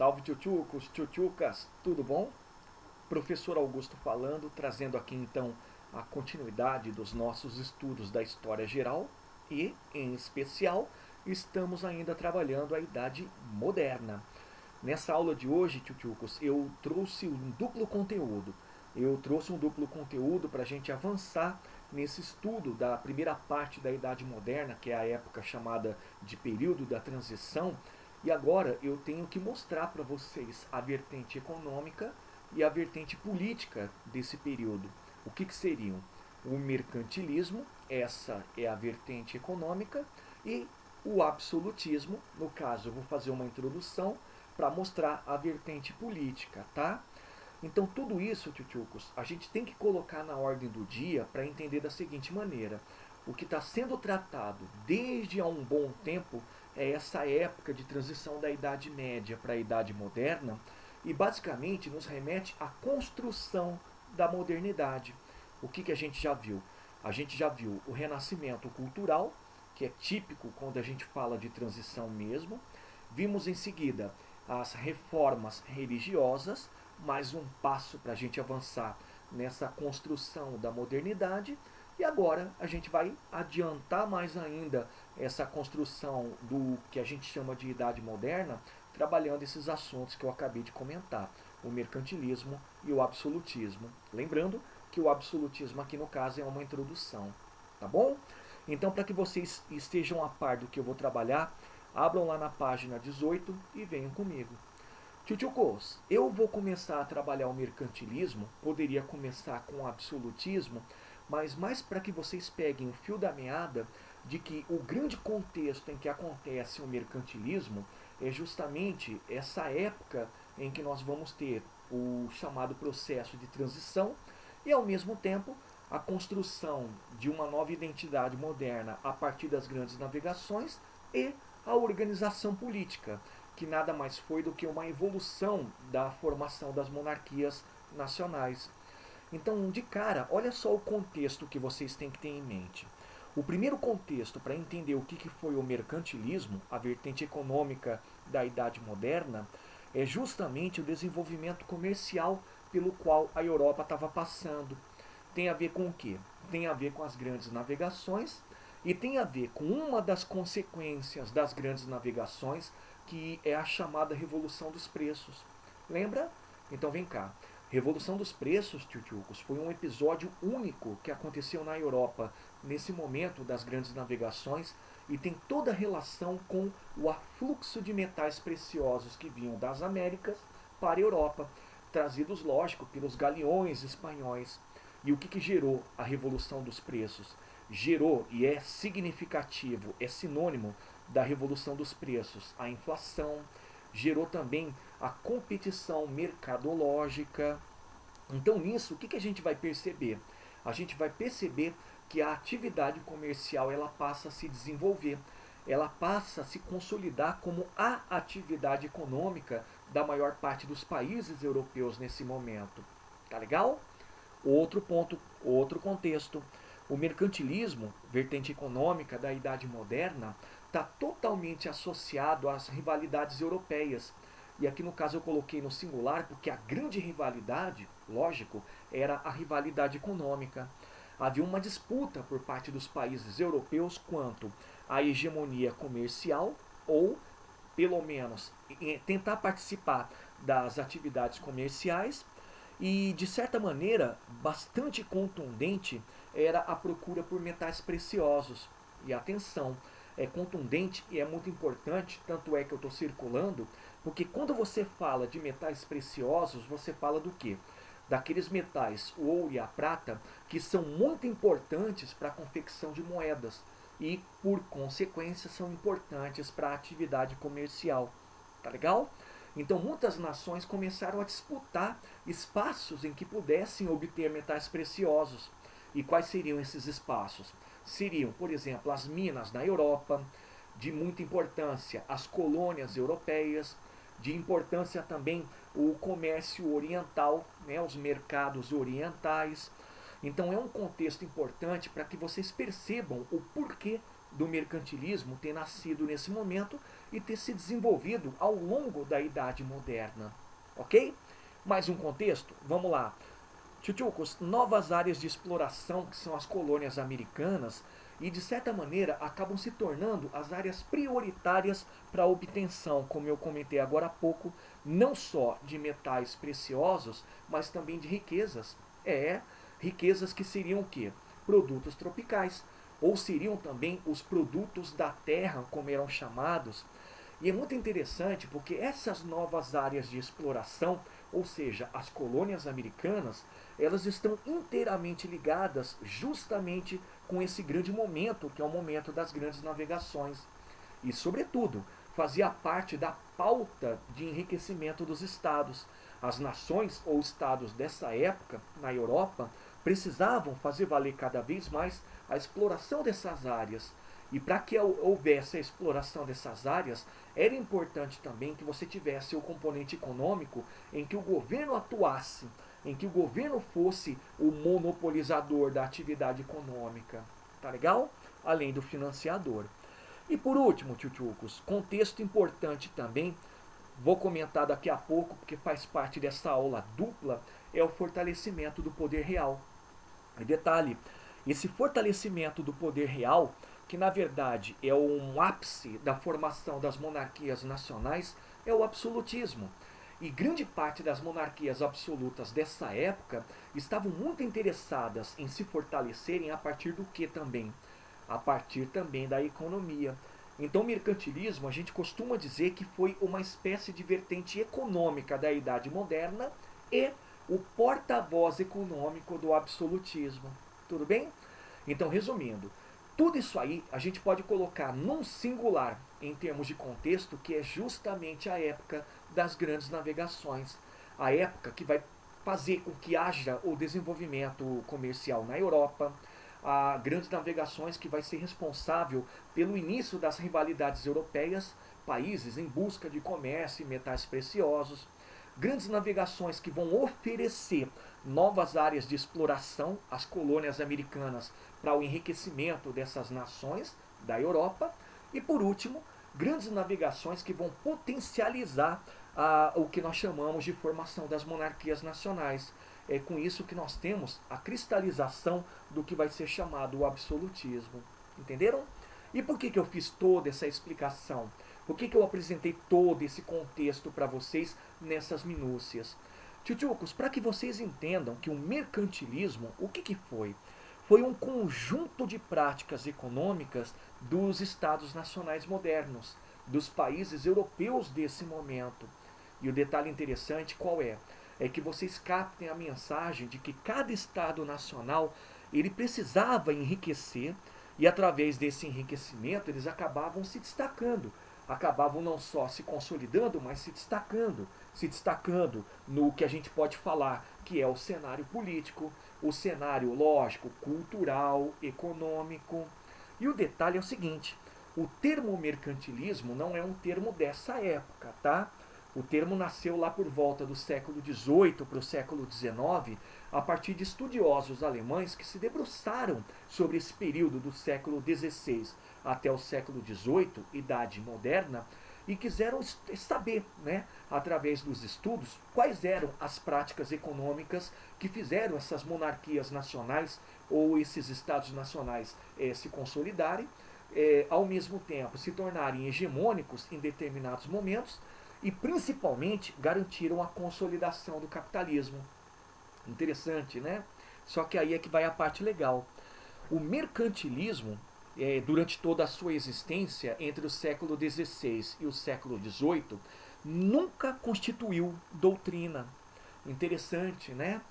Salve tchutchucos, tchutchucas, tudo bom? Professor Augusto falando, trazendo aqui então a continuidade dos nossos estudos da história geral e, em especial, estamos ainda trabalhando a Idade Moderna. Nessa aula de hoje, tchutchucos, eu trouxe um duplo conteúdo. Eu trouxe um duplo conteúdo para a gente avançar nesse estudo da primeira parte da Idade Moderna, que é a época chamada de período da transição. E agora eu tenho que mostrar para vocês a vertente econômica e a vertente política desse período. O que seriam? O mercantilismo, essa é a vertente econômica, e o absolutismo, no caso eu vou fazer uma introdução para mostrar a vertente política, tá? Então tudo isso, tchutchucos, a gente tem que colocar na ordem do dia para entender da seguinte maneira. O que está sendo tratado desde há um bom tempo é essa época de transição da Idade Média para a Idade Moderna e basicamente nos remete à construção da modernidade. O que a gente já viu? A gente já viu o renascimento cultural, que é típico quando a gente fala de transição mesmo. Vimos em seguida as reformas religiosas, mais um passo para a gente avançar nessa construção da modernidade. E agora a gente vai adiantar mais ainda essa construção do que a gente chama de Idade Moderna, trabalhando esses assuntos que eu acabei de comentar, o mercantilismo e o absolutismo. Lembrando que o absolutismo aqui no caso é uma introdução, tá bom? Então, para que vocês estejam a par do que eu vou trabalhar, abram lá na página 18 e venham comigo. Tchutchucos, eu vou começar a trabalhar o mercantilismo, poderia começar com o absolutismo, mas mais para que vocês peguem o fio da meada de que o grande contexto em que acontece o mercantilismo é justamente essa época em que nós vamos ter o chamado processo de transição e, ao mesmo tempo, a construção de uma nova identidade moderna a partir das grandes navegações e a organização política, que nada mais foi do que uma evolução da formação das monarquias nacionais. Então, de cara, olha só o contexto que vocês têm que ter em mente. O primeiro contexto para entender o que foi o mercantilismo, a vertente econômica da Idade Moderna, é justamente o desenvolvimento comercial pelo qual a Europa estava passando. Tem a ver com o quê? Tem a ver com as grandes navegações e tem a ver com uma das consequências das grandes navegações, que é a chamada Revolução dos Preços. Lembra? Então vem cá. Revolução dos Preços, tchutchucos, foi um episódio único que aconteceu na Europa nesse momento das grandes navegações e tem toda a relação com o afluxo de metais preciosos que vinham das Américas para a Europa, trazidos, lógico, pelos galeões espanhóis. E o que gerou a Revolução dos Preços? Gerou, e é significativo, é sinônimo da Revolução dos Preços, a inflação, gerou também a competição mercadológica. Então, nisso, o que a gente vai perceber? A gente vai perceber que a atividade comercial ela passa a se desenvolver, ela passa a se consolidar como a atividade econômica da maior parte dos países europeus nesse momento. Tá legal? Outro ponto, outro contexto. O mercantilismo, vertente econômica da Idade Moderna, está totalmente associado às rivalidades europeias. E aqui no caso eu coloquei no singular porque a grande rivalidade, lógico, era a rivalidade econômica. Havia uma disputa por parte dos países europeus quanto à hegemonia comercial ou, pelo menos, tentar participar das atividades comerciais e, de certa maneira, bastante contundente era a procura por metais preciosos. E atenção, é contundente e é muito importante, tanto é que eu estou circulando, porque quando você fala de metais preciosos, você fala do quê? Daqueles metais, o ouro e a prata, que são muito importantes para a confecção de moedas e, por consequência, são importantes para a atividade comercial. Tá legal? Então muitas nações começaram a disputar espaços em que pudessem obter metais preciosos. E quais seriam esses espaços? Seriam, por exemplo, as minas na Europa, de muita importância as colônias europeias, de importância também o comércio oriental, né, os mercados orientais. Então é um contexto importante para que vocês percebam o porquê do mercantilismo ter nascido nesse momento e ter se desenvolvido ao longo da Idade Moderna. Ok? Mais um contexto? Vamos lá. Tchutchucos, novas áreas de exploração, que são as colônias americanas, e de certa maneira acabam se tornando as áreas prioritárias para a obtenção, como eu comentei agora há pouco, não só de metais preciosos, mas também de riquezas. Riquezas que seriam o quê? Produtos tropicais, ou seriam também os produtos da terra, como eram chamados. E é muito interessante porque essas novas áreas de exploração, ou seja, as colônias americanas, elas estão inteiramente ligadas justamente com esse grande momento, que é o momento das grandes navegações. E, sobretudo, fazia parte da pauta de enriquecimento dos estados. As nações ou estados dessa época, na Europa, precisavam fazer valer cada vez mais a exploração dessas áreas. E para que houvesse a exploração dessas áreas, era importante também que você tivesse o componente econômico em que o governo atuasse, em que o governo fosse o monopolizador da atividade econômica. Tá legal? Além do financiador. E por último, tchutchucos, contexto importante também, vou comentar daqui a pouco, porque faz parte dessa aula dupla, é o fortalecimento do poder real. E detalhe, esse fortalecimento do poder real, que na verdade é um ápice da formação das monarquias nacionais, é o absolutismo. E grande parte das monarquias absolutas dessa época estavam muito interessadas em se fortalecerem a partir do que também? A partir também da economia. Então o mercantilismo, a gente costuma dizer que foi uma espécie de vertente econômica da Idade Moderna e o porta-voz econômico do absolutismo. Tudo bem? Então, resumindo, tudo isso aí a gente pode colocar num singular em termos de contexto, que é justamente a época das grandes navegações. A época que vai fazer com que haja o desenvolvimento comercial na Europa, a grandes navegações que vai ser responsável pelo início das rivalidades europeias, países em busca de comércio e metais preciosos, grandes navegações que vão oferecer novas áreas de exploração às colônias americanas para o enriquecimento dessas nações da Europa, e por último, grandes navegações que vão potencializar o que nós chamamos de formação das monarquias nacionais. É com isso que nós temos a cristalização do que vai ser chamado o absolutismo. Entenderam? E por que eu fiz toda essa explicação? Por que eu apresentei todo esse contexto para vocês nessas minúcias? Tchutchucos, para que vocês entendam que o mercantilismo, o que foi? Foi um conjunto de práticas econômicas dos estados nacionais modernos, dos países europeus desse momento. E o detalhe interessante qual é? É que vocês captem a mensagem de que cada estado nacional ele precisava enriquecer e através desse enriquecimento eles acabavam se destacando. Acabavam não só se consolidando, mas se destacando no que a gente pode falar que é o cenário político, o cenário, lógico, cultural, econômico. E o detalhe é o seguinte, o termo mercantilismo não é um termo dessa época, tá? O termo nasceu lá por volta do século XVIII para o século XIX, a partir de estudiosos alemães que se debruçaram sobre esse período do século XVI até o século XVIII, Idade Moderna, e quiseram saber, né, através dos estudos, quais eram as práticas econômicas que fizeram essas monarquias nacionais ou esses estados nacionais se consolidarem, ao mesmo tempo se tornarem hegemônicos em determinados momentos e principalmente garantiram a consolidação do capitalismo. Interessante, né? Só que aí é que vai a parte legal. O mercantilismo, durante toda a sua existência, entre o século XVI e o século XVIII, nunca constituiu doutrina. Interessante, né?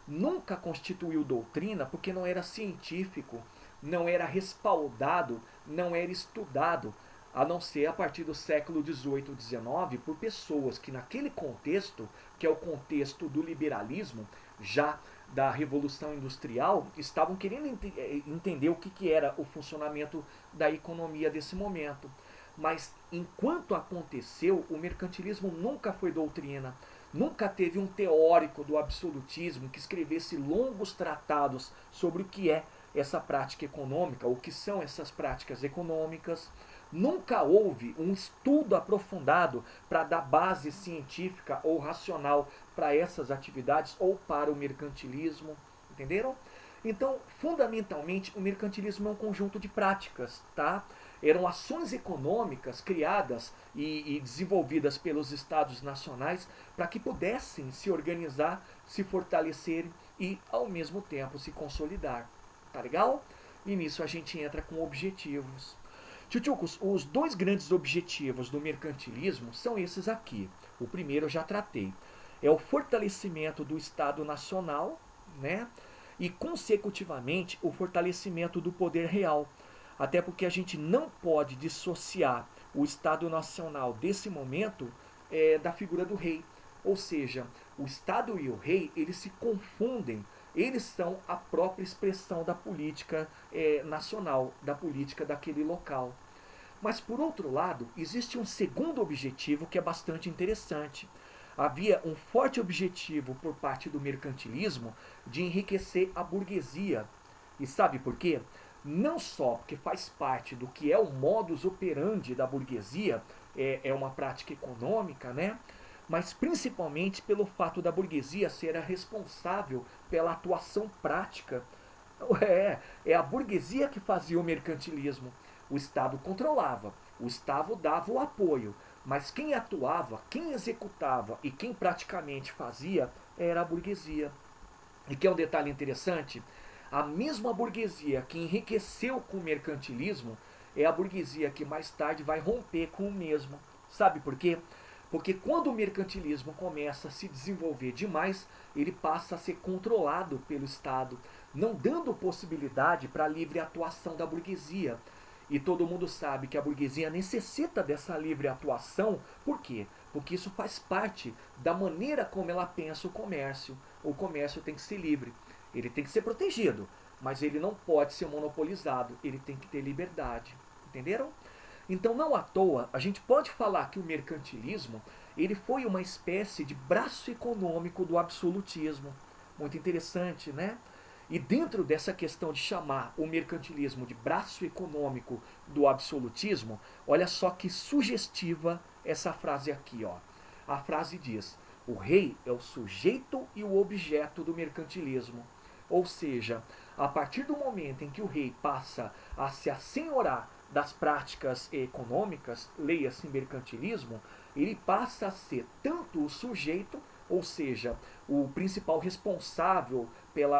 Nunca constituiu doutrina porque não era científico, não era respaldado, não era estudado, a não ser a partir do século XVIII e XIX, por pessoas que naquele contexto, que é o contexto do liberalismo, já da Revolução Industrial, estavam querendo entender o que era o funcionamento da economia desse momento. Mas enquanto aconteceu, o mercantilismo nunca foi doutrina, nunca teve um teórico do absolutismo que escrevesse longos tratados sobre o que é essa prática econômica, o que são essas práticas econômicas. Nunca houve um estudo aprofundado para dar base científica ou racional para essas atividades ou para o mercantilismo, entenderam? Então, fundamentalmente, o mercantilismo é um conjunto de práticas, tá? Eram ações econômicas criadas e desenvolvidas pelos estados nacionais para que pudessem se organizar, se fortalecerem e, ao mesmo tempo, se consolidar. Tá legal? E nisso a gente entra com objetivos. Tchutchucos, os dois grandes objetivos do mercantilismo são esses aqui. O primeiro eu já tratei. É o fortalecimento do Estado Nacional, né? E, consecutivamente, o fortalecimento do poder real. Até porque a gente não pode dissociar o Estado Nacional desse momento da figura do rei. Ou seja, o Estado e o rei, eles se confundem. Eles são a própria expressão da política nacional, da política daquele local. Mas, por outro lado, existe um segundo objetivo que é bastante interessante. Havia um forte objetivo por parte do mercantilismo de enriquecer a burguesia. E sabe por quê? Não só porque faz parte do que é o modus operandi da burguesia, é uma prática econômica, né? Mas principalmente pelo fato da burguesia ser a responsável pela atuação prática. É a burguesia que fazia o mercantilismo. O Estado controlava, o Estado dava o apoio, mas quem atuava, quem executava e quem praticamente fazia era a burguesia. E que é um detalhe interessante, a mesma burguesia que enriqueceu com o mercantilismo é a burguesia que mais tarde vai romper com o mesmo. Sabe por quê? Porque quando o mercantilismo começa a se desenvolver demais, ele passa a ser controlado pelo Estado, não dando possibilidade para a livre atuação da burguesia. E todo mundo sabe que a burguesia necessita dessa livre atuação. Por quê? Porque isso faz parte da maneira como ela pensa o comércio. O comércio tem que ser livre. Ele tem que ser protegido, mas ele não pode ser monopolizado. Ele tem que ter liberdade. Entenderam? Então, não à toa, a gente pode falar que o mercantilismo ele foi uma espécie de braço econômico do absolutismo. Muito interessante, né? E dentro dessa questão de chamar o mercantilismo de braço econômico do absolutismo, olha só que sugestiva essa frase aqui, ó. A frase diz: o rei é o sujeito e o objeto do mercantilismo. Ou seja, a partir do momento em que o rei passa a se assenhorar das práticas econômicas, leia-se mercantilismo, ele passa a ser tanto o sujeito, ou seja, o principal responsável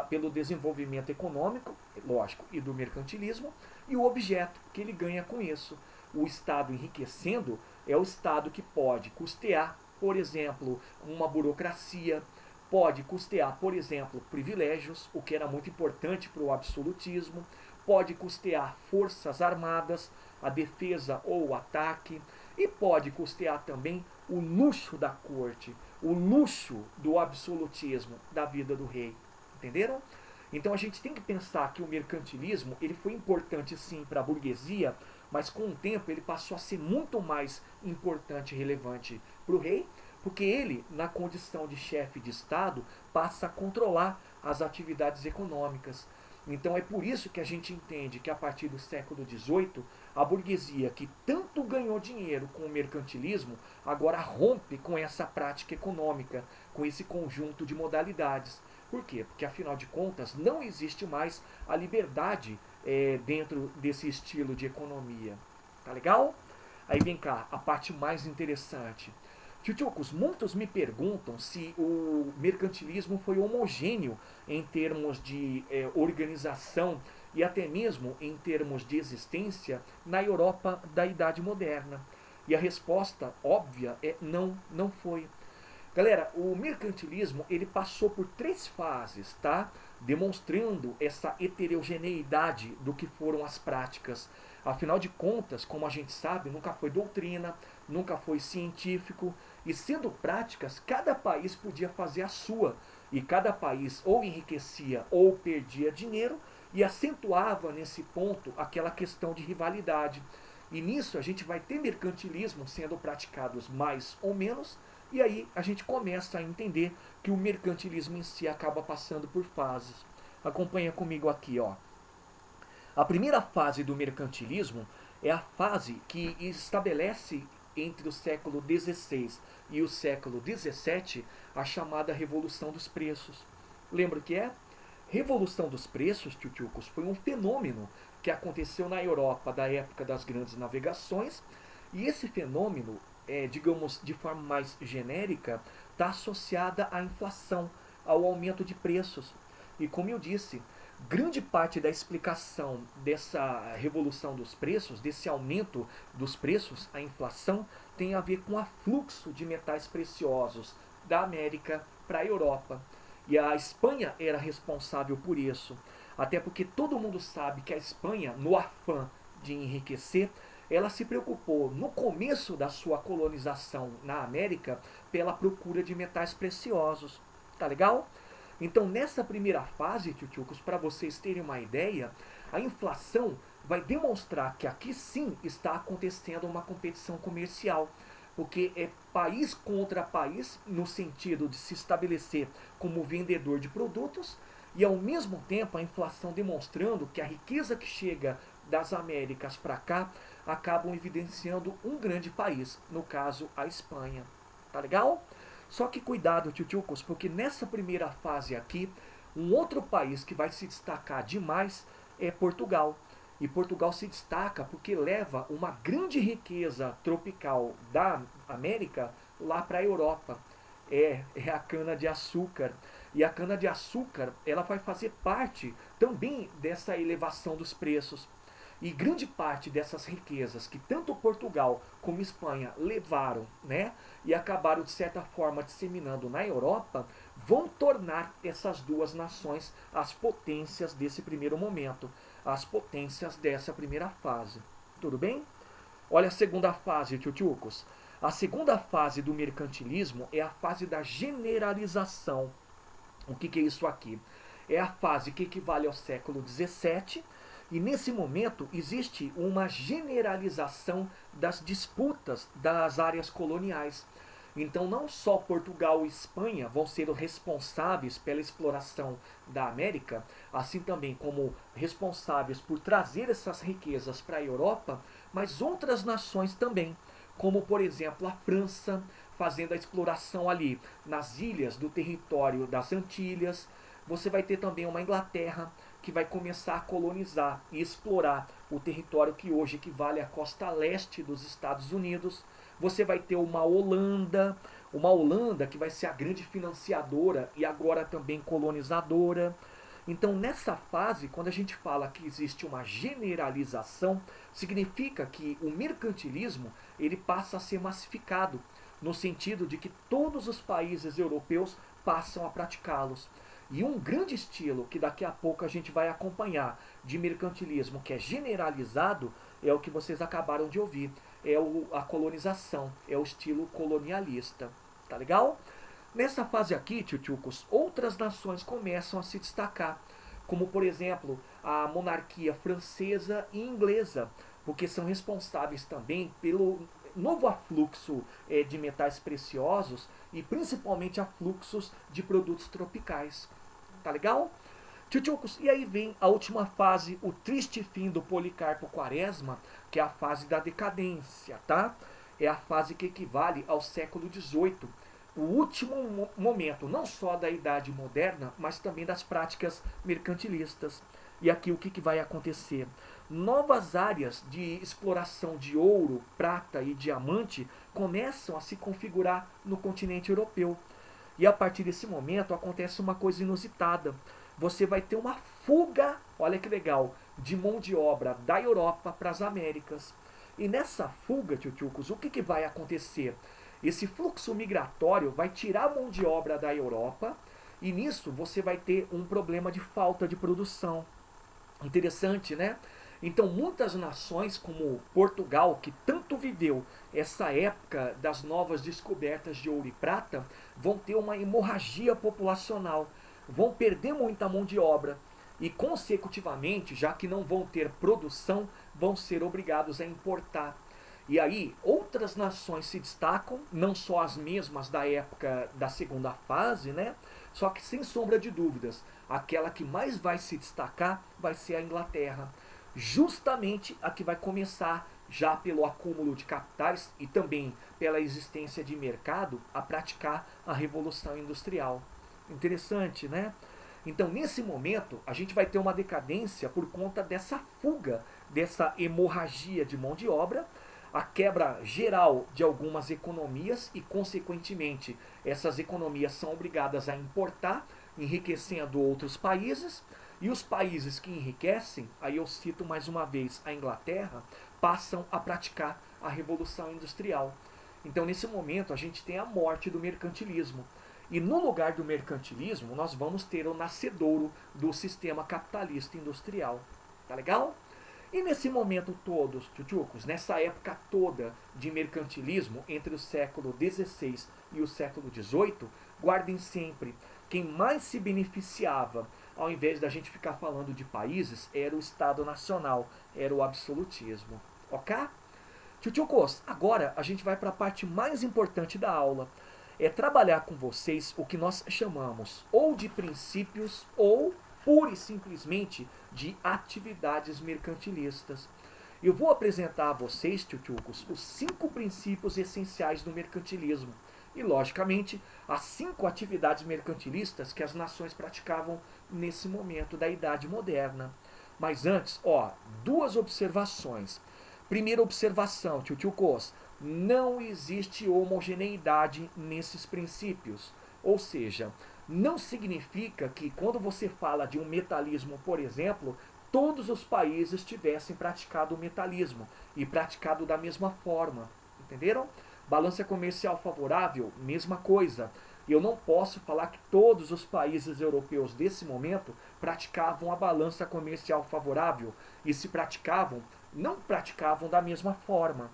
pelo desenvolvimento econômico, lógico, e do mercantilismo, e o objeto que ele ganha com isso. O Estado enriquecendo é o Estado que pode custear, por exemplo, uma burocracia, pode custear, por exemplo, privilégios, o que era muito importante para o absolutismo, pode custear forças armadas, a defesa ou o ataque, e pode custear também o luxo da corte, o luxo do absolutismo da vida do rei. Entenderam? Então a gente tem que pensar que o mercantilismo ele foi importante sim para a burguesia, mas com o tempo ele passou a ser muito mais importante e relevante para o rei, porque ele, na condição de chefe de Estado, passa a controlar as atividades econômicas. Então é por isso que a gente entende que a partir do século XVIII, a burguesia que tanto ganhou dinheiro com o mercantilismo, agora rompe com essa prática econômica, com esse conjunto de modalidades. Por quê? Porque afinal de contas não existe mais a liberdade dentro desse estilo de economia. Tá legal? Aí vem cá, a parte mais interessante. Tchutchucos, muitos me perguntam se o mercantilismo foi homogêneo em termos de organização e até mesmo em termos de existência na Europa da Idade Moderna. E a resposta óbvia é não, não foi. Galera, o mercantilismo ele passou por 3 fases, tá? Demonstrando essa heterogeneidade do que foram as práticas. Afinal de contas, como a gente sabe, nunca foi doutrina, nunca foi científico, e sendo práticas, cada país podia fazer a sua, e cada país ou enriquecia ou perdia dinheiro, e acentuava nesse ponto aquela questão de rivalidade. E nisso a gente vai ter mercantilismo sendo praticados mais ou menos, e aí a gente começa a entender que o mercantilismo em si acaba passando por fases. Acompanha comigo aqui, ó. A primeira fase do mercantilismo é a fase que estabelece entre o século XVI e o século XVII a chamada Revolução dos Preços. Lembra o que é? Revolução dos Preços, tchutchucos, foi um fenômeno que aconteceu na Europa da época das grandes navegações, e esse fenômeno, digamos de forma mais genérica, está associada à inflação, ao aumento de preços. E como eu disse, grande parte da explicação dessa revolução dos preços, desse aumento dos preços, a inflação, tem a ver com o afluxo de metais preciosos da América para a Europa. E a Espanha era responsável por isso. Até porque todo mundo sabe que a Espanha, no afã de enriquecer, ela se preocupou no começo da sua colonização na América pela procura de metais preciosos. Tá legal? Então, nessa primeira fase, tchutchucos, para vocês terem uma ideia, a inflação vai demonstrar que aqui sim está acontecendo uma competição comercial, porque é país contra país, no sentido de se estabelecer como vendedor de produtos, e ao mesmo tempo a inflação demonstrando que a riqueza que chega das Américas para cá acabam evidenciando um grande país, no caso a Espanha. Tá legal? Só que cuidado, tchutchucos, porque nessa primeira fase aqui, um outro país que vai se destacar demais é Portugal. E Portugal se destaca porque leva uma grande riqueza tropical da América lá para a Europa. É a cana-de-açúcar. E a cana-de-açúcar ela vai fazer parte também dessa elevação dos preços. E grande parte dessas riquezas que tanto Portugal como Espanha levaram, né, e acabaram de certa forma disseminando na Europa, vão tornar essas duas nações as potências desse primeiro momento, as potências dessa primeira fase. Tudo bem? Olha a segunda fase, tchutchucos. A segunda fase do mercantilismo é a fase da generalização. O que é isso aqui? É a fase que equivale ao século XVII, e nesse momento existe uma generalização das disputas das áreas coloniais. Então não só Portugal e Espanha vão ser os responsáveis pela exploração da América, assim também como responsáveis por trazer essas riquezas para a Europa, mas outras nações também, como por exemplo a França, fazendo a exploração ali nas ilhas do território das Antilhas. Você vai ter também uma Inglaterra que vai começar a colonizar e explorar o território que hoje equivale à costa leste dos Estados Unidos. Você vai ter uma Holanda que vai ser a grande financiadora e agora também colonizadora. Então, nessa fase, quando a gente fala que existe uma generalização, significa que o mercantilismo ele passa a ser massificado, no sentido de que todos os países europeus passam a praticá-los. E um grande estilo que daqui a pouco a gente vai acompanhar de mercantilismo que é generalizado é o que vocês acabaram de ouvir. É a colonização, é o estilo colonialista. Tá legal? Nessa fase aqui, tchutchucos, outras nações começam a se destacar, como por exemplo a monarquia francesa e inglesa, porque são responsáveis também pelo novo afluxo de metais preciosos e principalmente afluxos de produtos tropicais. Tá legal? Tchutchucos, e aí vem a última fase, o triste fim do Policarpo Quaresma, que é a fase da decadência, tá? É a fase que equivale ao século XVIII, o último momento, não só da Idade Moderna, mas também das práticas mercantilistas. E aqui o que vai acontecer? Novas áreas de exploração de ouro, prata e diamante começam a se configurar no continente europeu. E a partir desse momento acontece uma coisa inusitada. Você vai ter uma fuga, olha que legal, de mão de obra da Europa para as Américas. E nessa fuga, tchutchucos, o que vai acontecer? Esse fluxo migratório vai tirar a mão de obra da Europa e nisso você vai ter um problema de falta de produção. Interessante, né? Então muitas nações como Portugal, que tanto viveu essa época das novas descobertas de ouro e prata, vão ter uma hemorragia populacional, vão perder muita mão de obra e consecutivamente, já que não vão ter produção, vão ser obrigados a importar. E aí outras nações se destacam, não só as mesmas da época da segunda fase, né? Só que sem sombra de dúvidas, aquela que mais vai se destacar vai ser a Inglaterra. justamente a que vai começar, já pelo acúmulo de capitais e também pela existência de mercado, a praticar a Revolução Industrial. Interessante, né? Então, nesse momento, a gente vai ter uma decadência por conta dessa fuga, dessa hemorragia de mão de obra, a quebra geral de algumas economias e, consequentemente, essas economias são obrigadas a importar, enriquecendo outros países, e os países que enriquecem, aí eu cito mais uma vez a Inglaterra, passam a praticar a Revolução Industrial. Então, nesse momento, a gente tem a morte do mercantilismo. E no lugar do mercantilismo, nós vamos ter o nascedouro do sistema capitalista industrial. Tá legal? E nesse momento todo, tchutchucos, nessa época toda de mercantilismo, entre o século XVI e o século XVIII, guardem sempre, quem mais se beneficiava, ao invés da gente ficar falando de países, era o Estado Nacional, era o absolutismo. Ok? Tchutchucos, agora a gente vai para a parte mais importante da aula. É trabalhar com vocês o que nós chamamos ou de princípios ou pura e simplesmente de atividades mercantilistas. Eu vou apresentar a vocês, tchutchucos, os 5 princípios essenciais do mercantilismo e, logicamente, as 5 atividades mercantilistas que as nações praticavam nesse momento da Idade Moderna. Mas antes, 2 observações. Primeira observação, tchutchucos, não existe homogeneidade nesses princípios. Ou seja, não significa que quando você fala de um metalismo, por exemplo, todos os países tivessem praticado o metalismo e praticado da mesma forma. Entenderam? Balança comercial favorável, mesma coisa. Eu não posso falar que todos os países europeus desse momento praticavam a balança comercial favorável e se praticavam, não praticavam da mesma forma.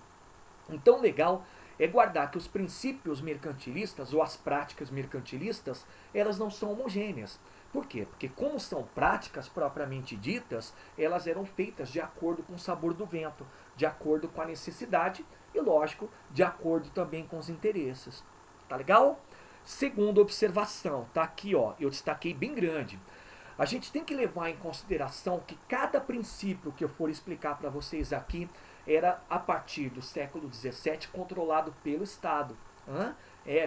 Então, legal é guardar que os princípios mercantilistas ou as práticas mercantilistas, elas não são homogêneas. Por quê? Porque como são práticas propriamente ditas, elas eram feitas de acordo com o sabor do vento, de acordo com a necessidade e, lógico, de acordo também com os interesses. Tá legal? Segunda observação, tá aqui, eu destaquei bem grande. A gente tem que levar em consideração que cada princípio que eu for explicar para vocês aqui era, a partir do século XVII, controlado pelo Estado.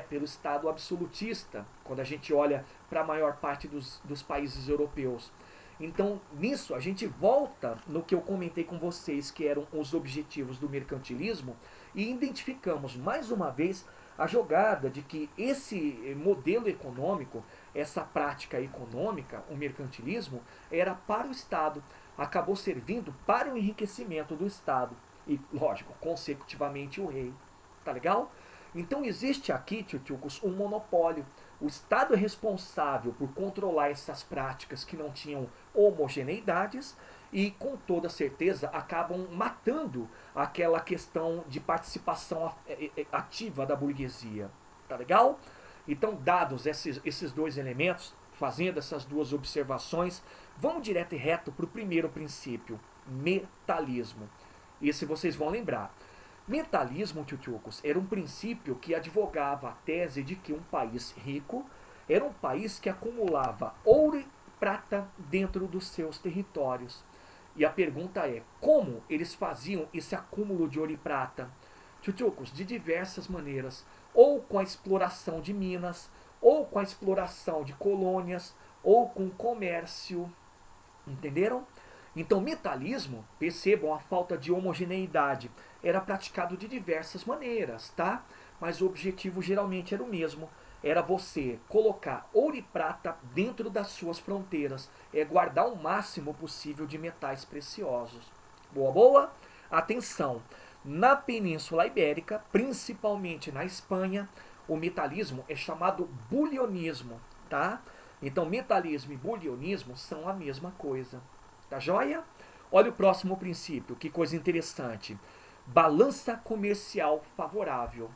Pelo Estado absolutista, quando a gente olha para a maior parte dos países europeus. Então, nisso, a gente volta no que eu comentei com vocês, que eram os objetivos do mercantilismo, e identificamos, mais uma vez, a jogada de que esse modelo econômico, essa prática econômica, o mercantilismo, era para o Estado, acabou servindo para o enriquecimento do Estado e, lógico, consecutivamente o rei. Tá legal? Então existe aqui, tchutchucos, um monopólio. O Estado é responsável por controlar essas práticas que não tinham homogeneidades e, com toda certeza, acabam matando aquela questão de participação ativa da burguesia. Tá legal? Então, dados esses 2 elementos, fazendo essas 2 observações, vamos direto e reto para o primeiro princípio, metalismo. Esse vocês vão lembrar. Metalismo, tchutchucos, era um princípio que advogava a tese de que um país rico era um país que acumulava ouro e prata dentro dos seus territórios. E a pergunta é, como eles faziam esse acúmulo de ouro e prata? Tchutchucos, de diversas maneiras. Ou com a exploração de minas, ou com a exploração de colônias, ou com comércio. Entenderam? Então, metalismo, percebam a falta de homogeneidade, era praticado de diversas maneiras, tá? Mas o objetivo geralmente era o mesmo, era você colocar ouro e prata dentro das suas fronteiras, guardar o máximo possível de metais preciosos. Boa, boa? Atenção, na Península Ibérica, principalmente na Espanha, o metalismo é chamado bulionismo, tá? Então, metalismo e bulionismo são a mesma coisa. Tá joia? Olha o próximo princípio, que coisa interessante. Balança comercial favorável.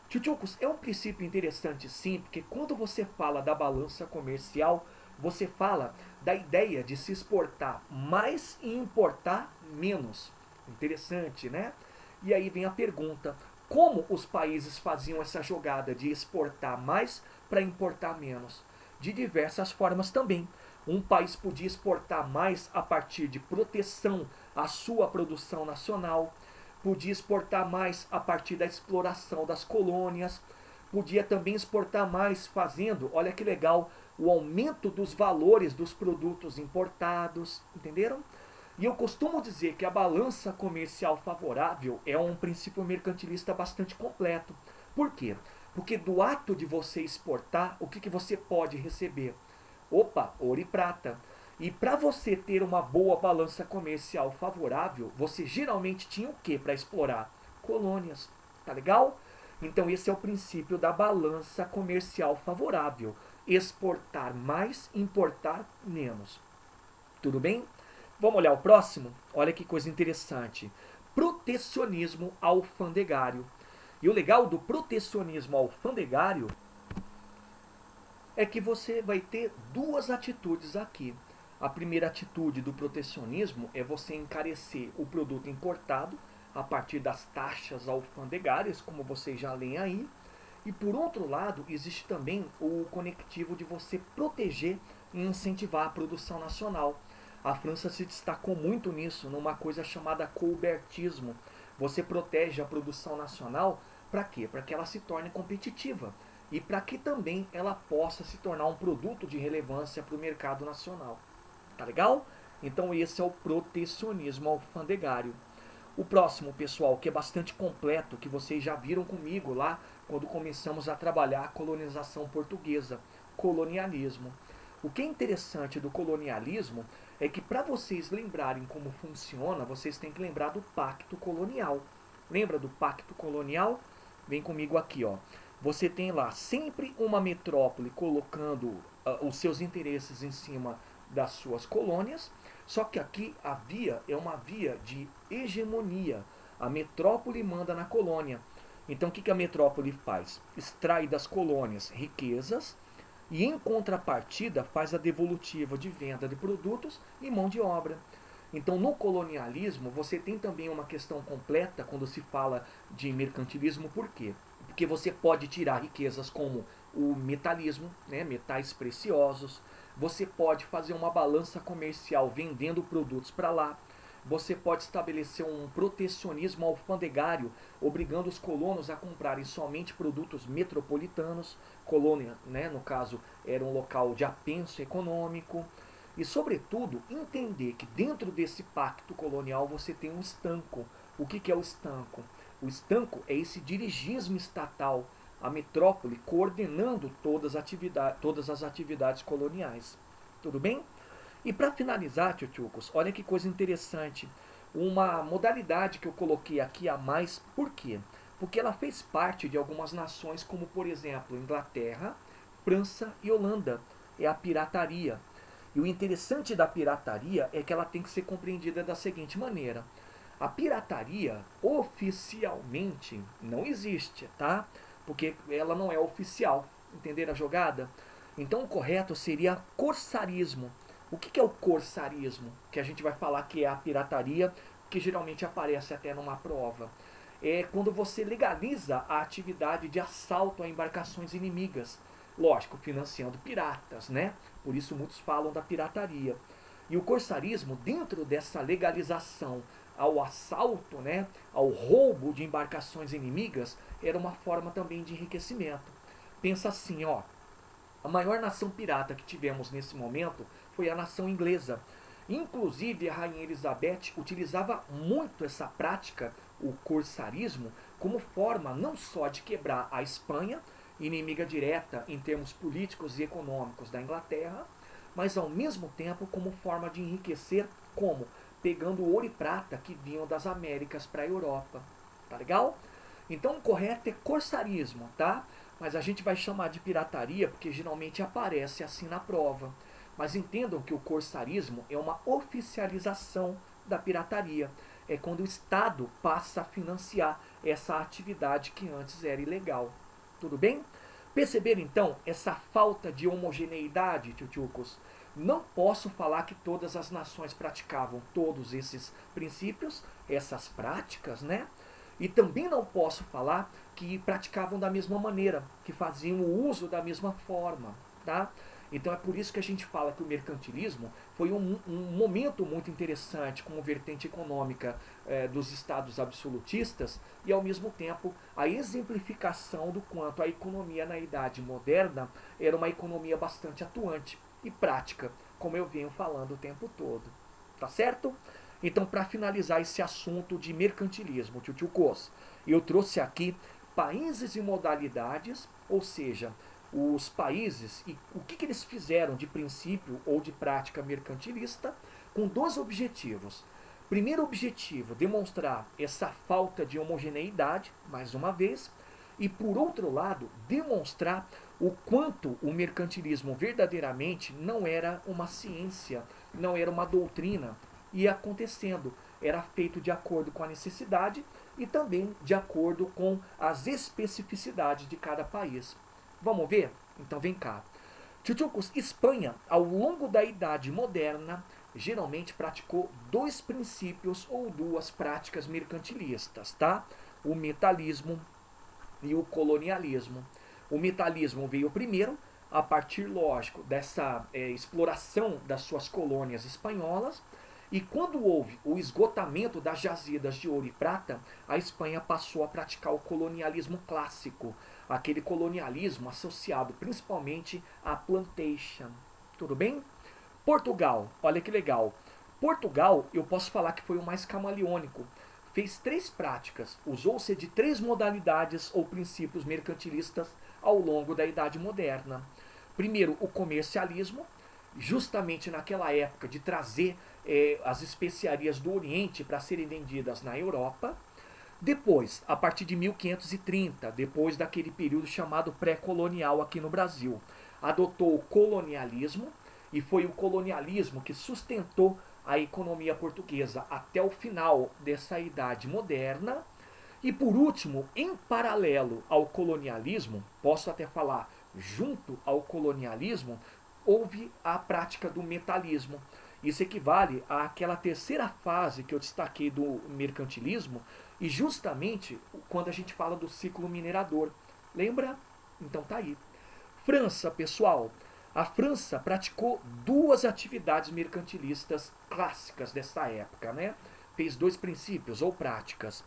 Tchutchucos, é um princípio interessante sim, porque quando você fala da balança comercial, você fala da ideia de se exportar mais e importar menos. Interessante, né? E aí vem a pergunta, como os países faziam essa jogada de exportar mais para importar menos? De diversas formas também. Um país podia exportar mais a partir de proteção a sua produção nacional, podia exportar mais a partir da exploração das colônias, podia também exportar mais fazendo, olha que legal, o aumento dos valores dos produtos importados, entenderam? E eu costumo dizer que a balança comercial favorável é um princípio mercantilista bastante completo. Por quê? Porque do ato de você exportar, o que você pode receber? Opa, ouro e prata. E para você ter uma boa balança comercial favorável, você geralmente tinha o que para explorar? Colônias. Tá legal? Então esse é o princípio da balança comercial favorável. Exportar mais, importar menos. Tudo bem? Vamos olhar o próximo? Olha que coisa interessante. Protecionismo alfandegário. E o legal do protecionismo alfandegário é que você vai ter duas atitudes aqui. A primeira atitude do protecionismo é você encarecer o produto importado a partir das taxas alfandegárias, como vocês já leem aí. E por outro lado, existe também o conectivo de você proteger e incentivar a produção nacional. A França se destacou muito nisso, numa coisa chamada colbertismo. Você protege a produção nacional para quê? Para que ela se torne competitiva e para que também ela possa se tornar um produto de relevância para o mercado nacional. Tá legal? Então esse é o protecionismo alfandegário. O próximo, pessoal, que é bastante completo, que vocês já viram comigo lá quando começamos a trabalhar a colonização portuguesa, colonialismo. O que é interessante do colonialismo é que para vocês lembrarem como funciona, vocês têm que lembrar do pacto colonial. Lembra do pacto colonial? Vem comigo aqui, ó. Você tem lá sempre uma metrópole colocando os seus interesses em cima das suas colônias, só que aqui a via é uma via de hegemonia. A metrópole manda na colônia. Então o que a metrópole faz? Extrai das colônias riquezas e em contrapartida faz a devolutiva de venda de produtos e mão de obra. Então no colonialismo você tem também uma questão completa quando se fala de mercantilismo, por quê? Porque você pode tirar riquezas como o metalismo, né, metais preciosos, você pode fazer uma balança comercial vendendo produtos para lá, você pode estabelecer um protecionismo alfandegário, obrigando os colonos a comprarem somente produtos metropolitanos. Colônia, né, no caso, era um local de apenso econômico. E, sobretudo, entender que dentro desse pacto colonial você tem um estanco. O que é o estanco? O estanco é esse dirigismo estatal, a metrópole coordenando todas as atividades coloniais. Tudo bem? E para finalizar, tchutchucos, olha que coisa interessante. Uma modalidade que eu coloquei aqui a mais, por quê? Porque ela fez parte de algumas nações, como por exemplo Inglaterra, França e Holanda. É a pirataria. E o interessante da pirataria é que ela tem que ser compreendida da seguinte maneira. A pirataria oficialmente não existe, tá? Porque ela não é oficial. Entenderam a jogada? Então o correto seria corsarismo. O que é o corsarismo? Que a gente vai falar que é a pirataria, que geralmente aparece até numa prova. É quando você legaliza a atividade de assalto a embarcações inimigas. Lógico, financiando piratas, né? Por isso muitos falam da pirataria. E o corsarismo, dentro dessa legalização ao assalto, né, ao roubo de embarcações inimigas, era uma forma também de enriquecimento. Pensa assim, ó, a maior nação pirata que tivemos nesse momento foi a nação inglesa. Inclusive, a rainha Elizabeth utilizava muito essa prática, o corsarismo, como forma não só de quebrar a Espanha, inimiga direta em termos políticos e econômicos da Inglaterra, mas ao mesmo tempo como forma de enriquecer, como? Pegando ouro e prata que vinham das Américas para a Europa. Tá legal? Então o correto é corsarismo, tá? Mas a gente vai chamar de pirataria porque geralmente aparece assim na prova. Mas entendam que o corsarismo é uma oficialização da pirataria. É quando o Estado passa a financiar essa atividade que antes era ilegal. Tudo bem? Perceberam então essa falta de homogeneidade, tchutchucos? Não posso falar que todas as nações praticavam todos esses princípios, essas práticas, né? E também não posso falar que praticavam da mesma maneira, que faziam o uso da mesma forma, tá? Então é por isso que a gente fala que o mercantilismo foi um momento muito interessante como vertente econômica dos estados absolutistas e ao mesmo tempo a exemplificação do quanto a economia na Idade Moderna era uma economia bastante atuante e prática, como eu venho falando o tempo todo. Tá certo? Então, para finalizar esse assunto de mercantilismo, tio Cos, eu trouxe aqui países e modalidades, ou seja, os países e o que eles fizeram de princípio ou de prática mercantilista, com dois objetivos. Primeiro objetivo, demonstrar essa falta de homogeneidade, mais uma vez, e por outro lado, demonstrar o quanto o mercantilismo verdadeiramente não era uma ciência, não era uma doutrina, ia acontecendo, era feito de acordo com a necessidade e também de acordo com as especificidades de cada país. Vamos ver? Então vem cá. Tchutchucos, Espanha, ao longo da Idade Moderna, geralmente praticou dois princípios ou duas práticas mercantilistas, tá? O metalismo e o colonialismo. O metalismo veio primeiro, a partir, lógico, dessa exploração das suas colônias espanholas, e quando houve o esgotamento das jazidas de ouro e prata, a Espanha passou a praticar o colonialismo clássico, aquele colonialismo associado principalmente à plantation. Tudo bem? Portugal, olha que legal. Portugal, eu posso falar que foi o mais camaleônico. Fez três práticas, usou-se de três modalidades ou princípios mercantilistas ao longo da Idade Moderna. Primeiro, o comercialismo, justamente naquela época de trazer as especiarias do Oriente para serem vendidas na Europa. Depois, a partir de 1530, depois daquele período chamado pré-colonial aqui no Brasil, adotou o colonialismo, e foi o colonialismo que sustentou a economia portuguesa até o final dessa Idade Moderna. E por último, em paralelo ao colonialismo, posso até falar junto ao colonialismo, houve a prática do metalismo. Isso equivale àquela terceira fase que eu destaquei do mercantilismo, e justamente quando a gente fala do ciclo minerador. Lembra? Então tá aí. França, pessoal. A França praticou duas atividades mercantilistas clássicas dessa época, né? Fez dois princípios ou práticas.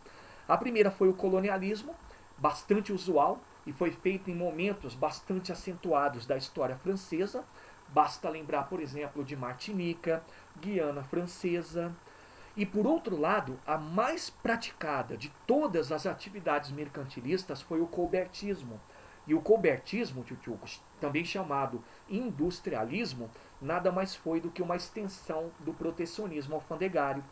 A primeira foi o colonialismo, bastante usual e foi feito em momentos bastante acentuados da história francesa. Basta lembrar, por exemplo, de Martinica, Guiana Francesa. E por outro lado, a mais praticada de todas as atividades mercantilistas foi o colbertismo. E o colbertismo, tchutchucos, também chamado industrialismo, nada mais foi do que uma extensão do protecionismo alfandegário.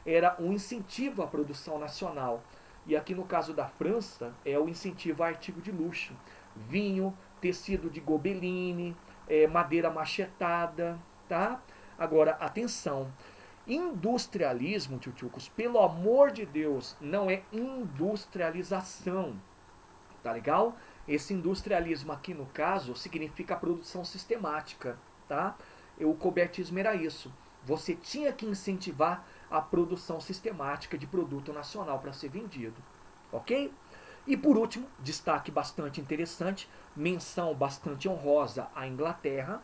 Era um incentivo à produção nacional. E aqui no caso da França, é o incentivo a artigo de luxo. Vinho, tecido de gobeline, madeira machetada, tá? Agora, atenção. Industrialismo, tchutchucos, pelo amor de Deus, não é industrialização, tá legal? Esse industrialismo aqui no caso significa a produção sistemática, tá? O cobertismo era isso. Você tinha que incentivar a produção sistemática de produto nacional para ser vendido, ok? E por último, destaque bastante interessante, menção bastante honrosa à Inglaterra.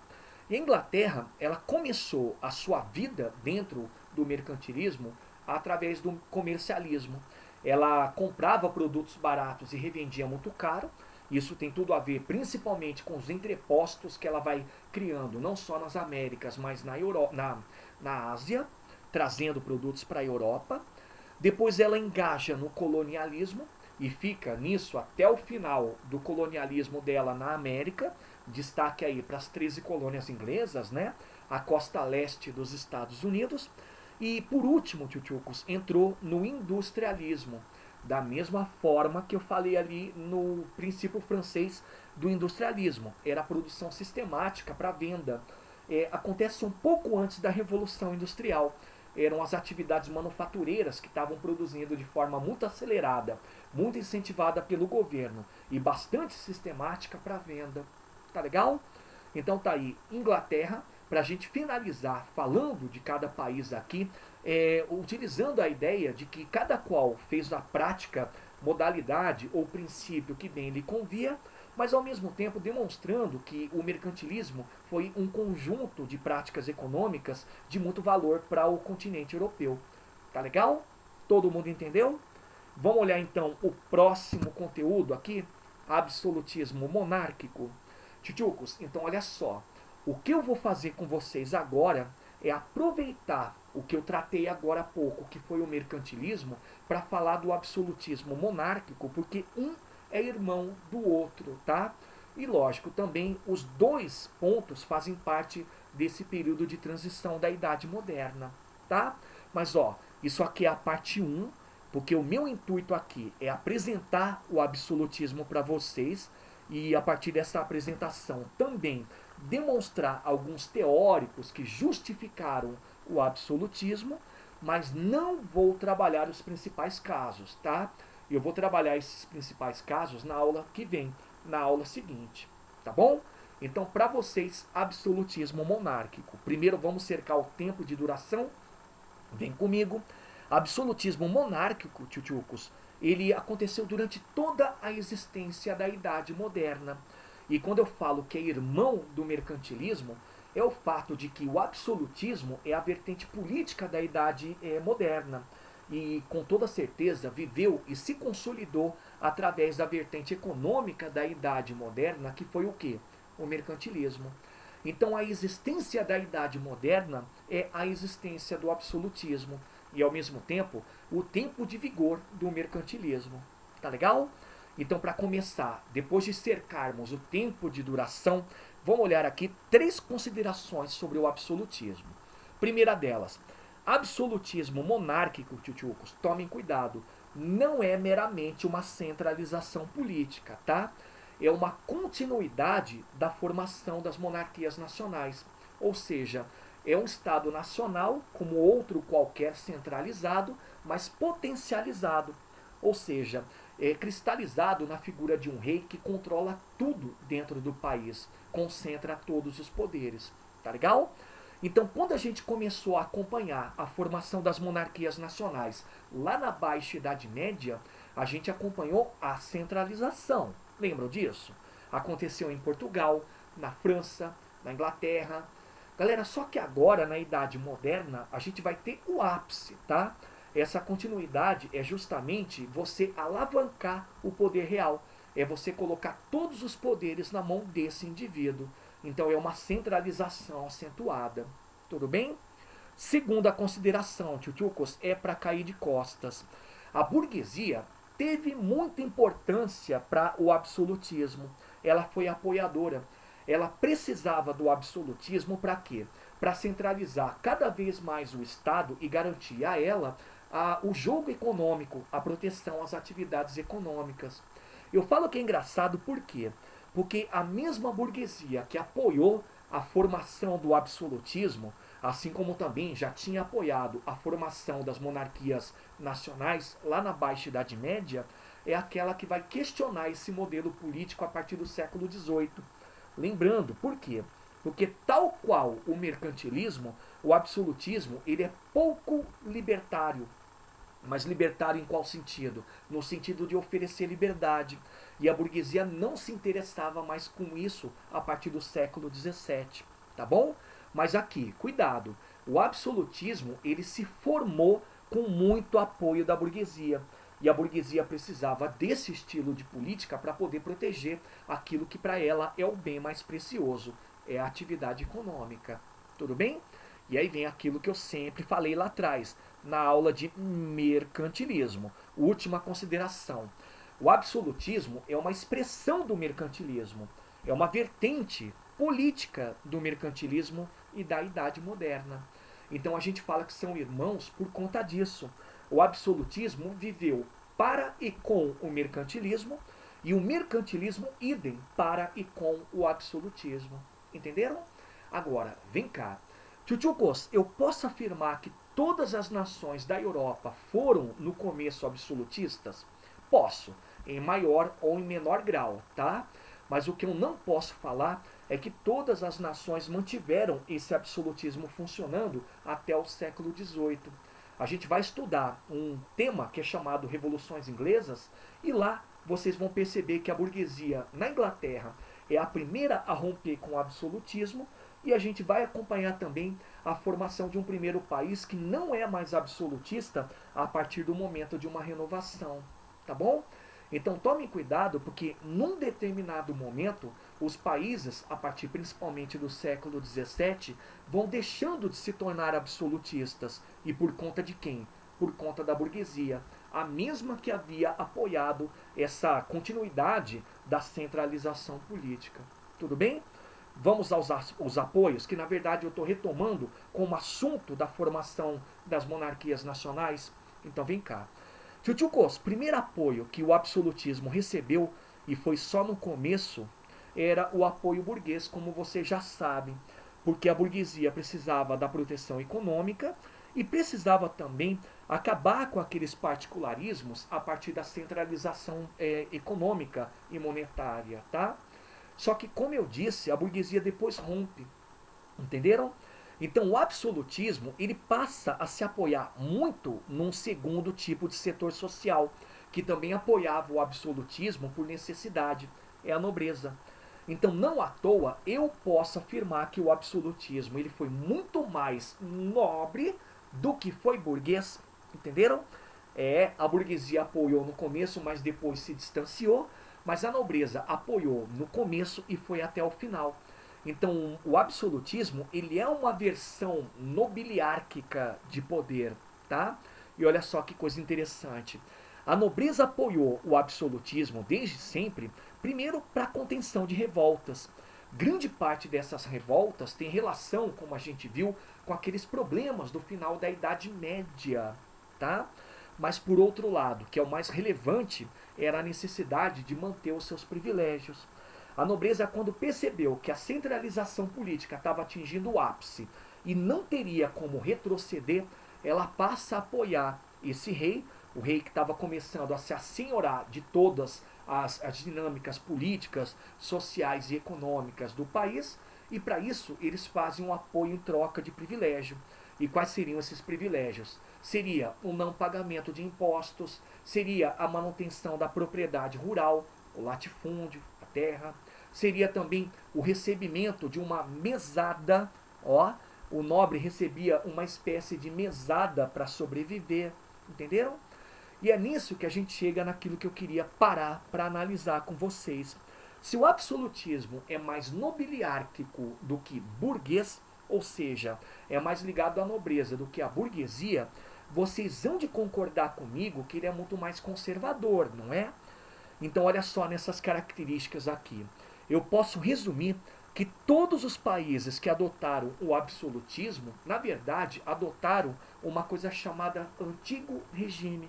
E a Inglaterra, ela começou a sua vida dentro do mercantilismo através do comercialismo. Ela comprava produtos baratos e revendia muito caro. Isso tem tudo a ver principalmente com os entrepostos que ela vai criando, não só nas Américas, mas na Ásia, trazendo produtos para a Europa. Depois ela engaja no colonialismo e fica nisso até o final do colonialismo dela na América. Destaque aí para as 13 colônias inglesas, né? A costa leste dos Estados Unidos. E por último, tchutchucos, entrou no industrialismo. Da mesma forma que eu falei ali no princípio francês do industrialismo. Era a produção sistemática para venda. Acontece um pouco antes da Revolução Industrial. Eram as atividades manufatureiras que estavam produzindo de forma muito acelerada, muito incentivada pelo governo e bastante sistemática para venda. Tá legal? Então tá aí, Inglaterra, para a gente finalizar falando de cada país aqui, utilizando a ideia de que cada qual fez a prática, modalidade ou princípio que bem lhe convia, mas ao mesmo tempo demonstrando que o mercantilismo foi um conjunto de práticas econômicas de muito valor para o continente europeu. Tá legal? Todo mundo entendeu? Vamos olhar então o próximo conteúdo aqui, absolutismo monárquico. Tchutchucos, então olha só, o que eu vou fazer com vocês agora é aproveitar o que eu tratei agora há pouco, que foi o mercantilismo, para falar do absolutismo monárquico, porque um é irmão do outro, tá? E lógico, também os dois pontos fazem parte desse período de transição da Idade Moderna, tá? Mas ó, isso aqui é a parte 1, porque o meu intuito aqui é apresentar o absolutismo para vocês e a partir dessa apresentação também demonstrar alguns teóricos que justificaram o absolutismo, mas não vou trabalhar os principais casos, tá? Eu vou trabalhar esses principais casos na aula que vem, na aula seguinte, tá bom? Então, para vocês, absolutismo monárquico. Primeiro vamos cercar o tempo de duração. Vem comigo. Absolutismo monárquico, tchutchucos, ele aconteceu durante toda a existência da Idade Moderna. E quando eu falo que é irmão do mercantilismo, é o fato de que o absolutismo é a vertente política da Idade Moderna. E com toda certeza viveu e se consolidou através da vertente econômica da Idade Moderna, que foi o quê? O mercantilismo. Então a existência da Idade Moderna é a existência do absolutismo e ao mesmo tempo o tempo de vigor do mercantilismo. Tá legal? Então, para começar, depois de cercarmos o tempo de duração, vamos olhar aqui 3 considerações sobre o absolutismo. Primeira delas, absolutismo monárquico, tchutchucos, tomem cuidado, não é meramente uma centralização política, tá? É uma continuidade da formação das monarquias nacionais. Ou seja, é um Estado nacional, como outro qualquer centralizado, mas potencializado. Ou seja, é cristalizado na figura de um rei que controla tudo dentro do país, concentra todos os poderes. Tá legal? Então, quando a gente começou a acompanhar a formação das monarquias nacionais lá na Baixa Idade Média, a gente acompanhou a centralização. Lembram disso? Aconteceu em Portugal, na França, na Inglaterra. Galera, só que agora, na Idade Moderna, a gente vai ter o ápice, tá? Essa continuidade é justamente você alavancar o poder real. É você colocar todos os poderes na mão desse indivíduo. Então é uma centralização acentuada. Tudo bem? Segunda consideração, tchutchucos, é para cair de costas. A burguesia teve muita importância para o absolutismo. Ela foi apoiadora. Ela precisava do absolutismo para quê? Para centralizar cada vez mais o Estado e garantir a ela o jogo econômico, a proteção às atividades econômicas. Eu falo que é engraçado por quê? Porque a mesma burguesia que apoiou a formação do absolutismo, assim como também já tinha apoiado a formação das monarquias nacionais lá na Baixa Idade Média, é aquela que vai questionar esse modelo político a partir do século XVIII. Lembrando, por quê? Porque tal qual o mercantilismo, o absolutismo, ele é pouco libertário. Mas libertário em qual sentido? No sentido de oferecer liberdade. E a burguesia não se interessava mais com isso a partir do século XVII. Tá bom? Mas aqui, cuidado. O absolutismo ele se formou com muito apoio da burguesia. E a burguesia precisava desse estilo de política para poder proteger aquilo que para ela é o bem mais precioso, é a atividade econômica. Tudo bem? E aí vem aquilo que eu sempre falei lá atrás, na aula de mercantilismo. Última consideração. O absolutismo é uma expressão do mercantilismo, é uma vertente política do mercantilismo e da Idade Moderna. Então a gente fala que são irmãos por conta disso. O absolutismo viveu para e com o mercantilismo e o mercantilismo idem para e com o absolutismo. Entenderam? Agora, vem cá. Tchutchukos, eu posso afirmar que todas as nações da Europa foram no começo absolutistas? Posso, em maior ou em menor grau, tá? Mas o que eu não posso falar é que todas as nações mantiveram esse absolutismo funcionando até o século XVIII. A gente vai estudar um tema que é chamado Revoluções Inglesas e lá vocês vão perceber que a burguesia na Inglaterra é a primeira a romper com o absolutismo, e a gente vai acompanhar também a formação de um primeiro país que não é mais absolutista a partir do momento de uma renovação, tá bom? Então tomem cuidado, porque num determinado momento os países, a partir principalmente do século XVII, vão deixando de se tornar absolutistas. E por conta de quem? Por conta da burguesia, a mesma que havia apoiado essa continuidade da centralização política. Tudo bem? Vamos aos os apoios, que na verdade eu estou retomando como assunto da formação das monarquias nacionais. Então vem cá. Tchutchukos, primeiro apoio que o absolutismo recebeu, e foi só no começo, era o apoio burguês, como vocês já sabem, porque a burguesia precisava da proteção econômica e precisava também acabar com aqueles particularismos a partir da centralização econômica e monetária, tá? Só que, como eu disse, a burguesia depois rompe, entenderam? Então o absolutismo ele passa a se apoiar muito num segundo tipo de setor social, que também apoiava o absolutismo por necessidade, é a nobreza. Então não à toa eu posso afirmar que o absolutismo ele foi muito mais nobre do que foi burguês, entenderam? A burguesia apoiou no começo, mas depois se distanciou, mas a nobreza apoiou no começo e foi até o final. Então, o absolutismo, ele é uma versão nobiliárquica de poder, tá? E olha só que coisa interessante. A nobreza apoiou o absolutismo desde sempre, primeiro para a contenção de revoltas. Grande parte dessas revoltas tem relação, como a gente viu, com aqueles problemas do final da Idade Média, tá? Mas por outro lado, que é o mais relevante, era a necessidade de manter os seus privilégios. A nobreza, quando percebeu que a centralização política estava atingindo o ápice e não teria como retroceder, ela passa a apoiar esse rei, o rei que estava começando a se assenhorar de todas as dinâmicas políticas, sociais e econômicas do país, e para isso eles fazem um apoio em troca de privilégio. E quais seriam esses privilégios? Seria o não pagamento de impostos, seria a manutenção da propriedade rural, o latifúndio, a terra, seria também o recebimento de uma mesada, ó, o nobre recebia uma espécie de mesada para sobreviver, entenderam? E é nisso que a gente chega naquilo que eu queria parar para analisar com vocês. Se o absolutismo é mais nobiliárquico do que burguês, ou seja, é mais ligado à nobreza do que à burguesia, vocês hão de concordar comigo que ele é muito mais conservador, não é? Então olha só nessas características aqui. Eu posso resumir que todos os países que adotaram o absolutismo, na verdade, adotaram uma coisa chamada antigo regime.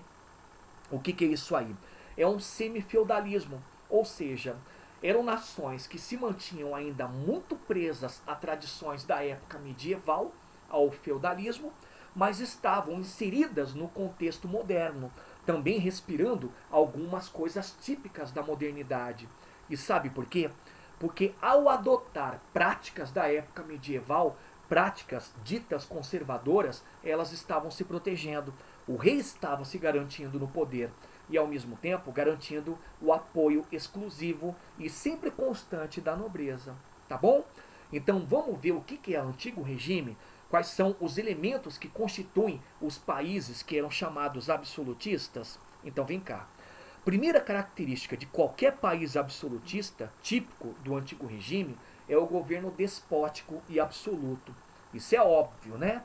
O que é isso aí? É um semifeudalismo, ou seja, eram nações que se mantinham ainda muito presas a tradições da época medieval, ao feudalismo, mas estavam inseridas no contexto moderno, também respirando algumas coisas típicas da modernidade. E sabe por quê? Porque ao adotar práticas da época medieval, práticas ditas conservadoras, elas estavam se protegendo. O rei estava se garantindo no poder e, ao mesmo tempo, garantindo o apoio exclusivo e sempre constante da nobreza. Tá bom? Então vamos ver o que é o antigo regime, quais são os elementos que constituem os países que eram chamados absolutistas. Então vem cá. Primeira característica de qualquer país absolutista, típico do antigo regime, é o governo despótico e absoluto. Isso é óbvio, né?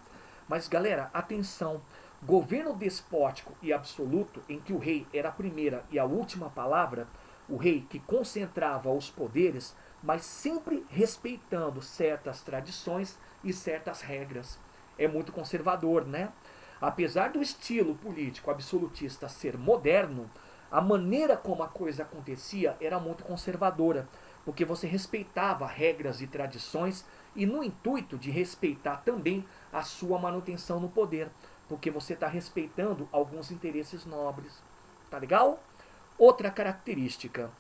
Mas galera, atenção. Governo despótico e absoluto, em que o rei era a primeira e a última palavra, o rei que concentrava os poderes, mas sempre respeitando certas tradições e certas regras. É muito conservador, né? Apesar do estilo político absolutista ser moderno, a maneira como a coisa acontecia era muito conservadora, porque você respeitava regras e tradições e no intuito de respeitar também a sua manutenção no poder, porque você está respeitando alguns interesses nobres. Tá legal? Outra característica.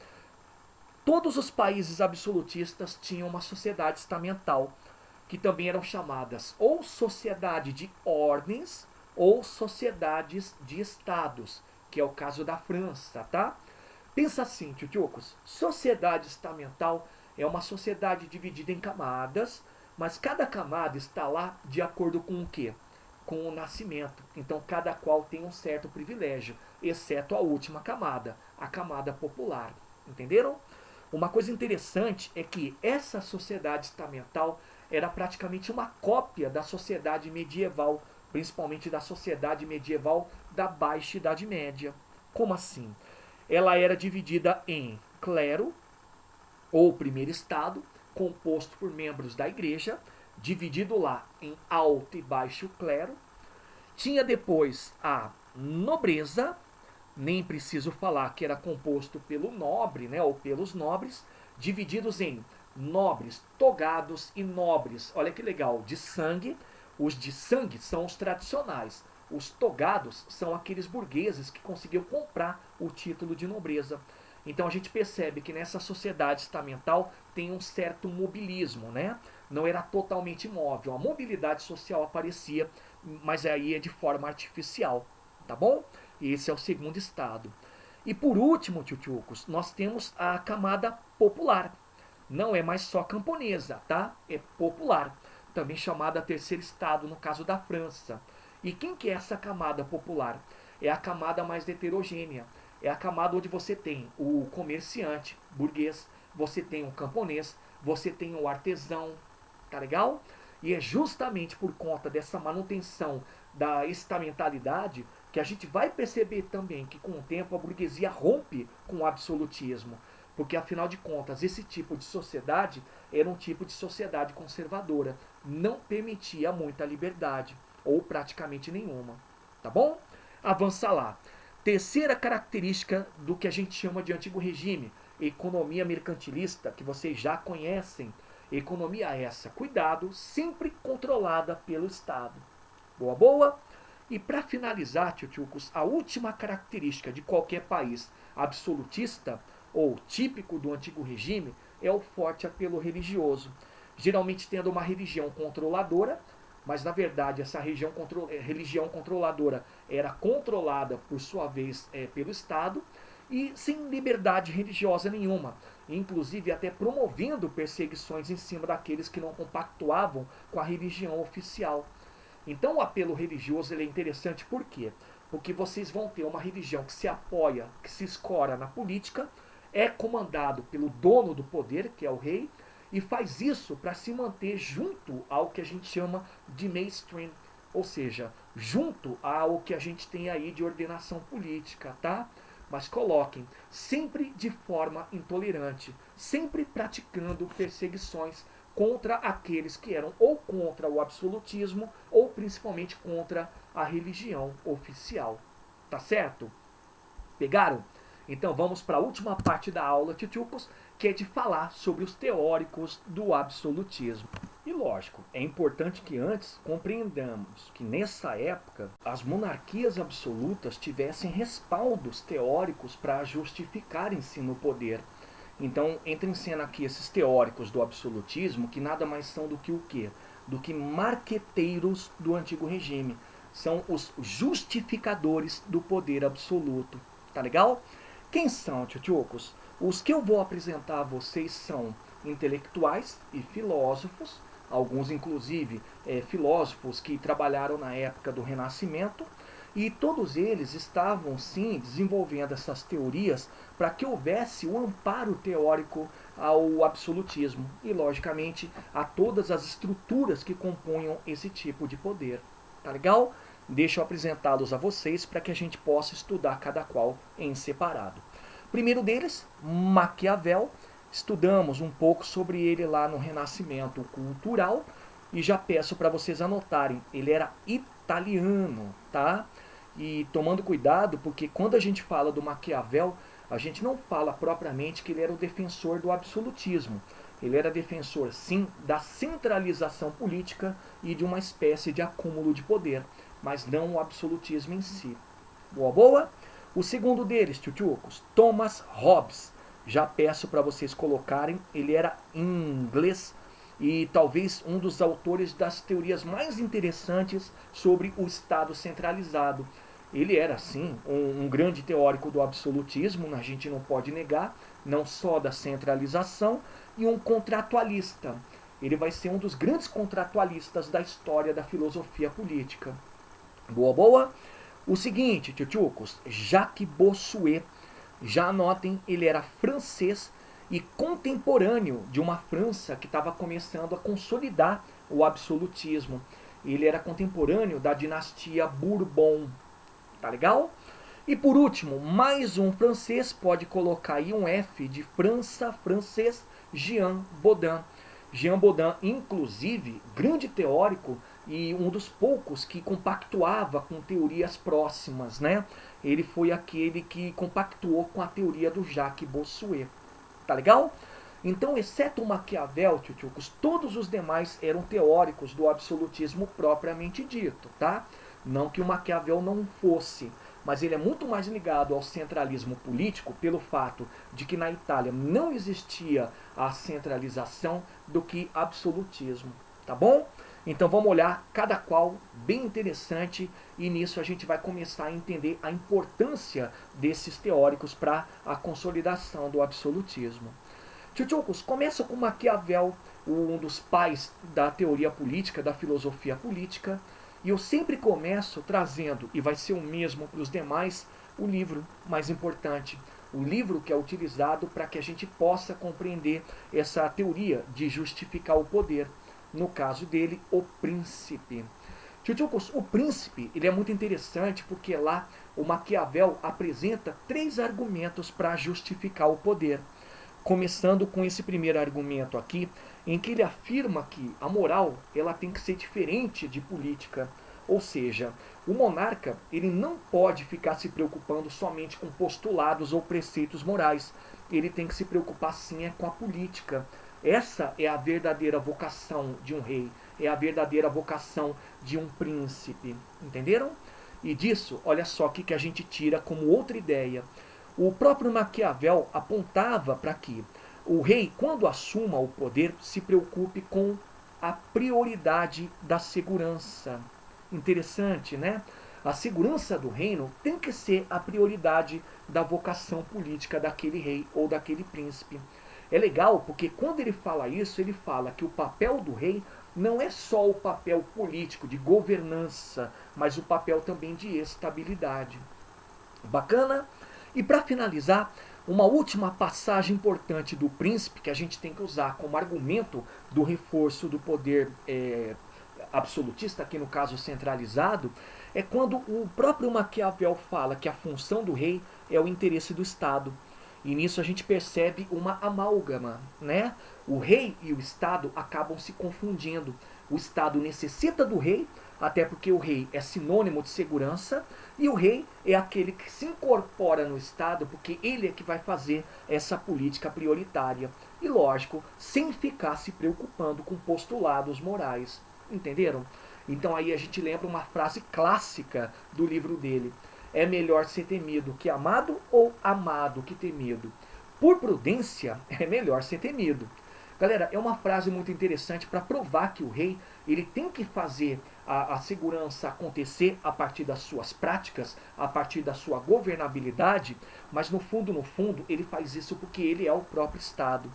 Todos os países absolutistas tinham uma sociedade estamental, que também eram chamadas ou sociedade de ordens ou sociedades de estados, que é o caso da França, tá? Pensa assim, tchutchucos, sociedade estamental é uma sociedade dividida em camadas, mas cada camada está lá de acordo com o quê? Com o nascimento. Então cada qual tem um certo privilégio, exceto a última camada, a camada popular. Entenderam? Uma coisa interessante é que essa sociedade estamental era praticamente uma cópia da sociedade medieval, principalmente da sociedade medieval da Baixa Idade Média. Como assim? Ela era dividida em clero, ou primeiro estado, composto por membros da igreja, dividido lá em alto e baixo clero. Tinha depois a nobreza, nem preciso falar que era composto pelo nobre, né, ou pelos nobres, divididos em nobres, togados e nobres. Olha que legal, de sangue. Os de sangue são os tradicionais. Os togados são aqueles burgueses que conseguiam comprar o título de nobreza. Então a gente percebe que nessa sociedade estamental tem um certo mobilismo, né? Não era totalmente imóvel. A mobilidade social aparecia, mas aí é de forma artificial, tá bom? Esse é o segundo estado. E por último, tchutchucos, nós temos a camada popular. Não é mais só camponesa, tá? É popular. Também chamada terceiro estado, no caso da França. E quem que é essa camada popular? É a camada mais heterogênea. É a camada onde você tem o comerciante burguês, você tem o camponês, você tem o artesão, tá legal? E é justamente por conta dessa manutenção da estamentalidade que a gente vai perceber também que com o tempo a burguesia rompe com o absolutismo. Porque afinal de contas, esse tipo de sociedade era um tipo de sociedade conservadora. Não permitia muita liberdade, ou praticamente nenhuma. Tá bom? Avança lá. Terceira característica do que a gente chama de antigo regime, economia mercantilista, que vocês já conhecem. Economia essa, cuidado, sempre controlada pelo Estado. Boa, boa? E para finalizar, tchutchucos, a última característica de qualquer país absolutista ou típico do antigo regime é o forte apelo religioso. Geralmente tendo uma religião controladora, mas na verdade essa religião controladora era controlada por sua vez pelo Estado e sem liberdade religiosa nenhuma, inclusive até promovendo perseguições em cima daqueles que não compactuavam com a religião oficial. Então o apelo religioso ele é interessante por quê? Porque vocês vão ter uma religião que se apoia, que se escora na política, é comandado pelo dono do poder, que é o rei, e faz isso para se manter junto ao que a gente chama de mainstream, ou seja, junto ao que a gente tem aí de ordenação política, tá? Mas coloquem, sempre de forma intolerante, sempre praticando perseguições contra aqueles que eram ou contra o absolutismo ou principalmente contra a religião oficial. Tá certo? Pegaram? Então vamos para a última parte da aula, tchutchucos, que é de falar sobre os teóricos do absolutismo. E lógico, é importante que antes compreendamos que nessa época as monarquias absolutas tivessem respaldos teóricos para justificarem-se no poder. Então entra em cena aqui esses teóricos do absolutismo, que nada mais são do que o quê? Do que marqueteiros do antigo regime. São os justificadores do poder absoluto. Tá legal? Quem são, tchutchucos? Os que eu vou apresentar a vocês são intelectuais e filósofos, alguns inclusive filósofos que trabalharam na época do Renascimento, e todos eles estavam sim desenvolvendo essas teorias para que houvesse o amparo teórico ao absolutismo e, logicamente, a todas as estruturas que compunham esse tipo de poder. Tá legal? Deixa eu apresentá-los a vocês para que a gente possa estudar cada qual em separado. Primeiro deles, Maquiavel. Estudamos um pouco sobre ele lá no Renascimento Cultural e já peço para vocês anotarem, ele era italiano, tá? E tomando cuidado, porque quando a gente fala do Maquiavel, a gente não fala propriamente que ele era o defensor do absolutismo. Ele era defensor, sim, da centralização política e de uma espécie de acúmulo de poder, mas não o absolutismo em si. Boa, boa? O segundo deles, tchutchucos, Thomas Hobbes. Já peço para vocês colocarem, ele era inglês e talvez um dos autores das teorias mais interessantes sobre o Estado centralizado. ele era, sim, um grande teórico do absolutismo, a gente não pode negar, não só da centralização, e um contratualista. Ele vai ser um dos grandes contratualistas da história da filosofia política. Boa, boa? O seguinte, tchutchucos, Jacques Bossuet, já anotem, ele era francês e contemporâneo de uma França que estava começando a consolidar o absolutismo. Ele era contemporâneo da dinastia Bourbon. Tá legal? E por último, mais um francês, pode colocar aí um F de França, francês, Jean Bodin. Jean Bodin, inclusive, grande teórico e um dos poucos que compactuava com teorias próximas, né? Ele foi aquele que compactuou com a teoria do Jacques Bossuet. Tá legal? Então, exceto o Maquiavel, tchutchucos, todos os demais eram teóricos do absolutismo propriamente dito, tá? Não que o Maquiavel não fosse, mas ele é muito mais ligado ao centralismo político pelo fato de que na Itália não existia a centralização do que absolutismo, tá bom? Então vamos olhar cada qual, bem interessante, e nisso a gente vai começar a entender a importância desses teóricos para a consolidação do absolutismo. Tchutchucos, começa com Maquiavel, um dos pais da teoria política, da filosofia política, e eu sempre começo trazendo, e vai ser o mesmo para os demais, o livro mais importante. O livro que é utilizado para que a gente possa compreender essa teoria de justificar o poder. No caso dele, O Príncipe. Tchutchucos, O Príncipe, ele é muito interessante porque lá o Maquiavel apresenta 3 argumentos para justificar o poder. Começando com esse primeiro argumento aqui, em que ele afirma que a moral ela tem que ser diferente de política. Ou seja, o monarca ele não pode ficar se preocupando somente com postulados ou preceitos morais. Ele tem que se preocupar sim com a política. Essa é a verdadeira vocação de um rei, é a verdadeira vocação de um príncipe. Entenderam? E disso, olha só o que a gente tira como outra ideia. O próprio Maquiavel apontava para que o rei, quando assuma o poder, se preocupe com a prioridade da segurança. Interessante, né? A segurança do reino tem que ser a prioridade da vocação política daquele rei ou daquele príncipe. É legal porque quando ele fala isso, ele fala que o papel do rei não é só o papel político de governança, mas o papel também de estabilidade. Bacana? E para finalizar, uma última passagem importante do príncipe que a gente tem que usar como argumento do reforço do poder absolutista, aqui no caso centralizado, é quando o próprio Maquiavel fala que a função do rei é o interesse do Estado. E nisso a gente percebe uma amálgama, né? O rei e o Estado acabam se confundindo. O Estado necessita do rei, até porque o rei é sinônimo de segurança, e o rei é aquele que se incorpora no Estado, porque ele é que vai fazer essa política prioritária. E lógico, sem ficar se preocupando com postulados morais. Entenderam? Então aí a gente lembra uma frase clássica do livro dele. É melhor ser temido que amado ou amado que temido? Por prudência, é melhor ser temido. Galera, é uma frase muito interessante para provar que o rei ele tem que fazer a segurança acontecer a partir das suas práticas, a partir da sua governabilidade, mas no fundo, ele faz isso porque ele é o próprio Estado.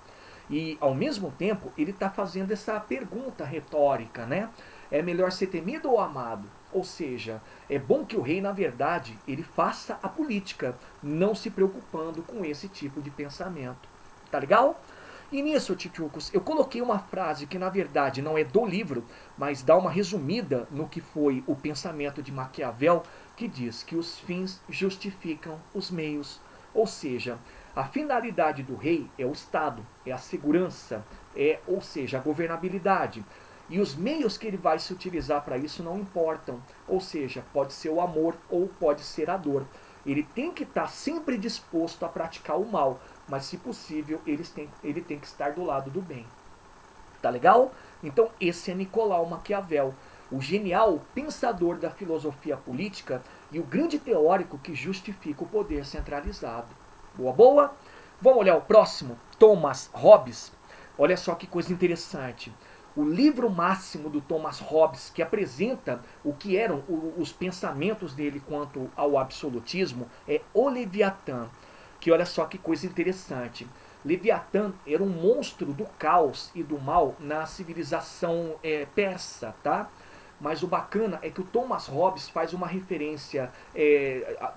E, ao mesmo tempo, ele está fazendo essa pergunta retórica, né? É melhor ser temido ou amado? Ou seja, é bom que o rei, na verdade, ele faça a política, não se preocupando com esse tipo de pensamento. Tá legal? E nisso, tchutchucos, eu coloquei uma frase que, na verdade, não é do livro, mas dá uma resumida no que foi o pensamento de Maquiavel, que diz que os fins justificam os meios. Ou seja, a finalidade do rei é o Estado, é a segurança, ou seja, a governabilidade. E os meios que ele vai se utilizar para isso não importam. Ou seja, pode ser o amor ou pode ser a dor. Ele tem que estar sempre disposto a praticar o mal, mas se possível ele tem que estar do lado do bem. Tá legal? Então esse é Nicolau Maquiavel, o genial pensador da filosofia política e o grande teórico que justifica o poder centralizado. Boa, boa? Vamos olhar o próximo, Thomas Hobbes. Olha só que coisa interessante. O livro máximo do Thomas Hobbes, que apresenta o que eram os pensamentos dele quanto ao absolutismo, é O Leviatã, que olha só que coisa interessante. Leviatã era um monstro do caos e do mal na civilização persa, tá? Mas o bacana é que o Thomas Hobbes faz uma referência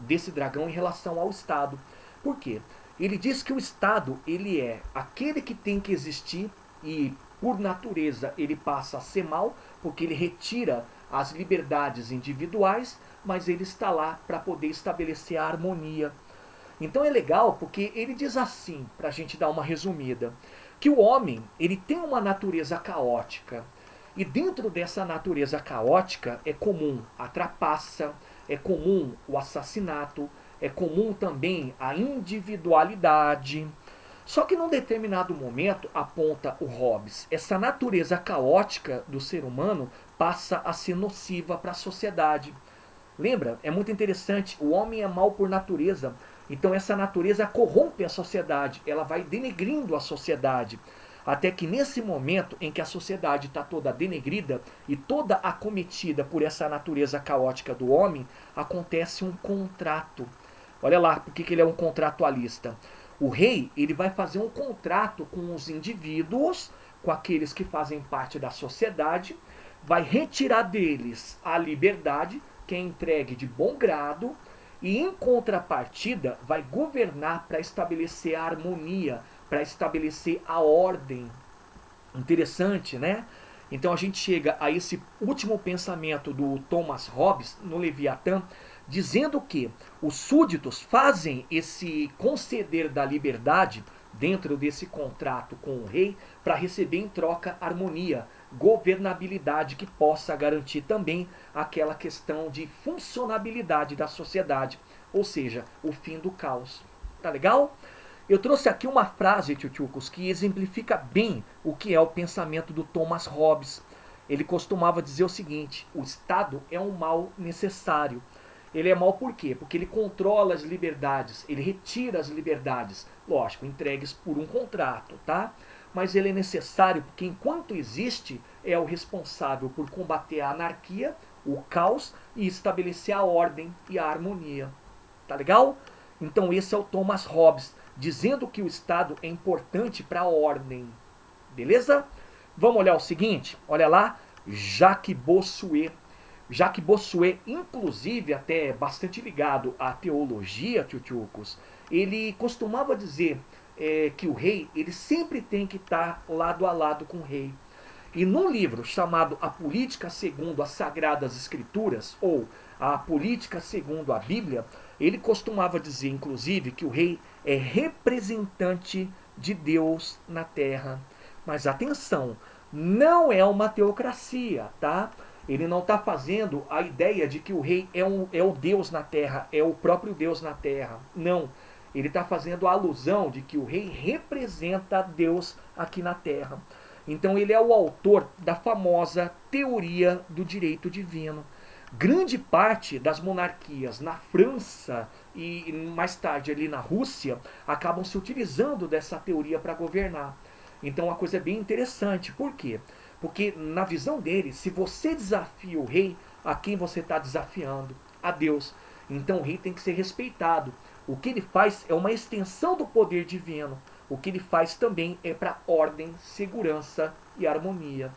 desse dragão em relação ao Estado. Por quê? Ele diz que o Estado ele é aquele que tem que existir e, por natureza, ele passa a ser mal, porque ele retira as liberdades individuais, mas ele está lá para poder estabelecer a harmonia. Então é legal porque ele diz assim, para a gente dar uma resumida, que o homem ele tem uma natureza caótica. E dentro dessa natureza caótica é comum a trapaça, é comum o assassinato, é comum também a individualidade. Só que num determinado momento, aponta o Hobbes, essa natureza caótica do ser humano passa a ser nociva para a sociedade. Lembra? É muito interessante, o homem é mau por natureza, então essa natureza corrompe a sociedade, ela vai denegrindo a sociedade. Até que nesse momento em que a sociedade está toda denegrida e toda acometida por essa natureza caótica do homem, acontece um contrato. Olha lá, por que ele é um contratualista. O rei ele vai fazer um contrato com os indivíduos, com aqueles que fazem parte da sociedade, vai retirar deles a liberdade, que é entregue de bom grado, e em contrapartida vai governar para estabelecer a harmonia, para estabelecer a ordem. Interessante, né? Então a gente chega a esse último pensamento do Thomas Hobbes no Leviatã, dizendo que os súditos fazem esse conceder da liberdade dentro desse contrato com o rei para receber em troca harmonia, governabilidade que possa garantir também aquela questão de funcionabilidade da sociedade, ou seja, o fim do caos. Tá legal? Eu trouxe aqui uma frase, tchutchucos, que exemplifica bem o que é o pensamento do Thomas Hobbes. Ele costumava dizer o seguinte: o Estado é um mal necessário. Ele é mal por quê? Porque ele controla as liberdades, ele retira as liberdades, lógico, entregues por um contrato, tá? Mas ele é necessário porque enquanto existe, é o responsável por combater a anarquia, o caos e estabelecer a ordem e a harmonia. Tá legal? Então esse é o Thomas Hobbes, dizendo que o Estado é importante para a ordem. Beleza? Vamos olhar o seguinte, olha lá, Jacques Bossuet. Jacques Bossuet, inclusive até bastante ligado à teologia, tchutchucos, ele costumava dizer que o rei ele sempre tem que estar lado a lado com o rei. E num livro chamado A Política Segundo as Sagradas Escrituras, ou A Política Segundo a Bíblia, ele costumava dizer, inclusive, que o rei é representante de Deus na terra. Mas atenção, não é uma teocracia, tá? Ele não está fazendo a ideia de que o rei é o Deus na terra, é o próprio Deus na terra. Não. Ele está fazendo a alusão de que o rei representa Deus aqui na terra. Então ele é o autor da famosa teoria do direito divino. Grande parte das monarquias na França e mais tarde ali na Rússia acabam se utilizando dessa teoria para governar. Então a coisa é bem interessante. Por quê? Porque na visão dele, se você desafia o rei, a quem você está desafiando? A Deus. Então o rei tem que ser respeitado. O que ele faz é uma extensão do poder divino. O que ele faz também é para ordem, segurança e harmonia.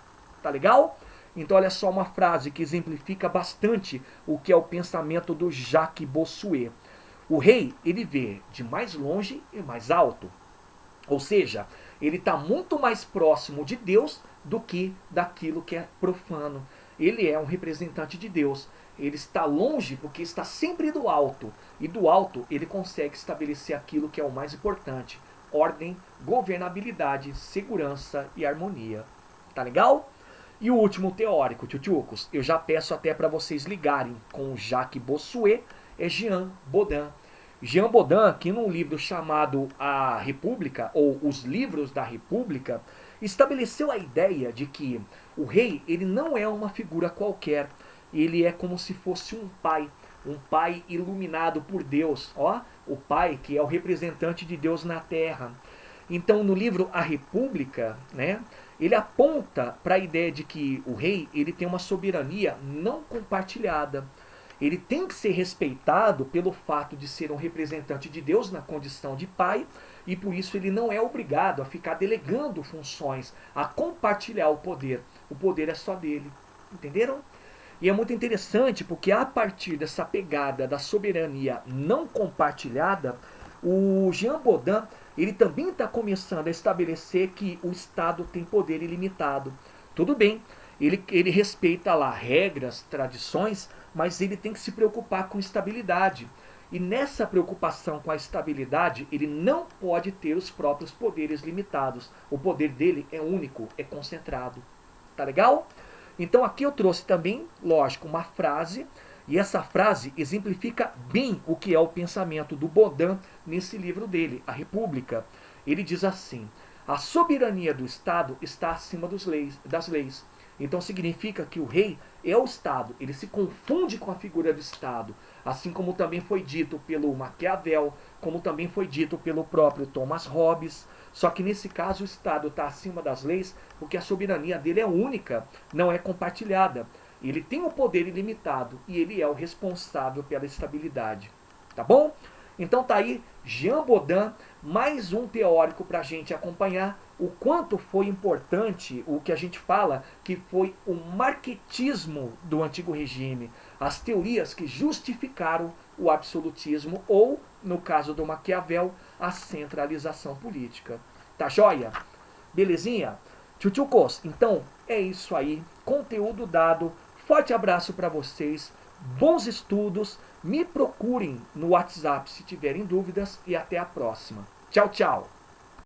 Tá legal? Então olha só uma frase que exemplifica bastante o que é o pensamento do Jacques Bossuet. O rei, ele vê de mais longe e mais alto. Ou seja, ele está muito mais próximo de Deus do que daquilo que é profano. Ele é um representante de Deus. Ele está longe porque está sempre do alto. E do alto ele consegue estabelecer aquilo que é o mais importante: ordem, governabilidade, segurança e harmonia. Tá legal? E o último teórico, tchutchucos, eu já peço até para vocês ligarem com o Jacques Bossuet, é Jean Bodin. Jean Bodin, aqui num livro chamado A República, ou Os Livros da República, estabeleceu a ideia de que o rei ele não é uma figura qualquer, ele é como se fosse um pai iluminado por Deus, ó, o pai que é o representante de Deus na terra. Então no livro A República, né, ele aponta para a ideia de que o rei ele tem uma soberania não compartilhada. Ele tem que ser respeitado pelo fato de ser um representante de Deus na condição de pai, e por isso ele não é obrigado a ficar delegando funções, a compartilhar o poder. O poder é só dele. Entenderam? E é muito interessante porque a partir dessa pegada da soberania não compartilhada, o Jean Bodin ele também está começando a estabelecer que o Estado tem poder ilimitado. Tudo bem, ele respeita lá regras, tradições, mas ele tem que se preocupar com estabilidade. E nessa preocupação com a estabilidade, ele não pode ter os próprios poderes limitados. O poder dele é único, é concentrado. Tá legal? Então aqui eu trouxe também, lógico, uma frase, e essa frase exemplifica bem o que é o pensamento do Bodin nesse livro dele, A República. Ele diz assim: a soberania do Estado está acima das leis. Então significa que o rei é o Estado, ele se confunde com a figura do Estado, assim como também foi dito pelo Maquiavel, como também foi dito pelo próprio Thomas Hobbes. Só que nesse caso o Estado está acima das leis porque a soberania dele é única, não é compartilhada. Ele tem o poder ilimitado e ele é o responsável pela estabilidade. Tá bom? Então tá aí Jean Bodin, mais um teórico para a gente acompanhar o quanto foi importante o que a gente fala que foi o marquetismo do antigo regime, as teorias que justificaram o absolutismo ou, no caso do Maquiavel, a centralização política. Tá joia? Belezinha? Tchutchucos, então é isso aí, conteúdo dado, forte abraço para vocês, bons estudos, me procurem no WhatsApp se tiverem dúvidas e até a próxima. Tchau, tchau!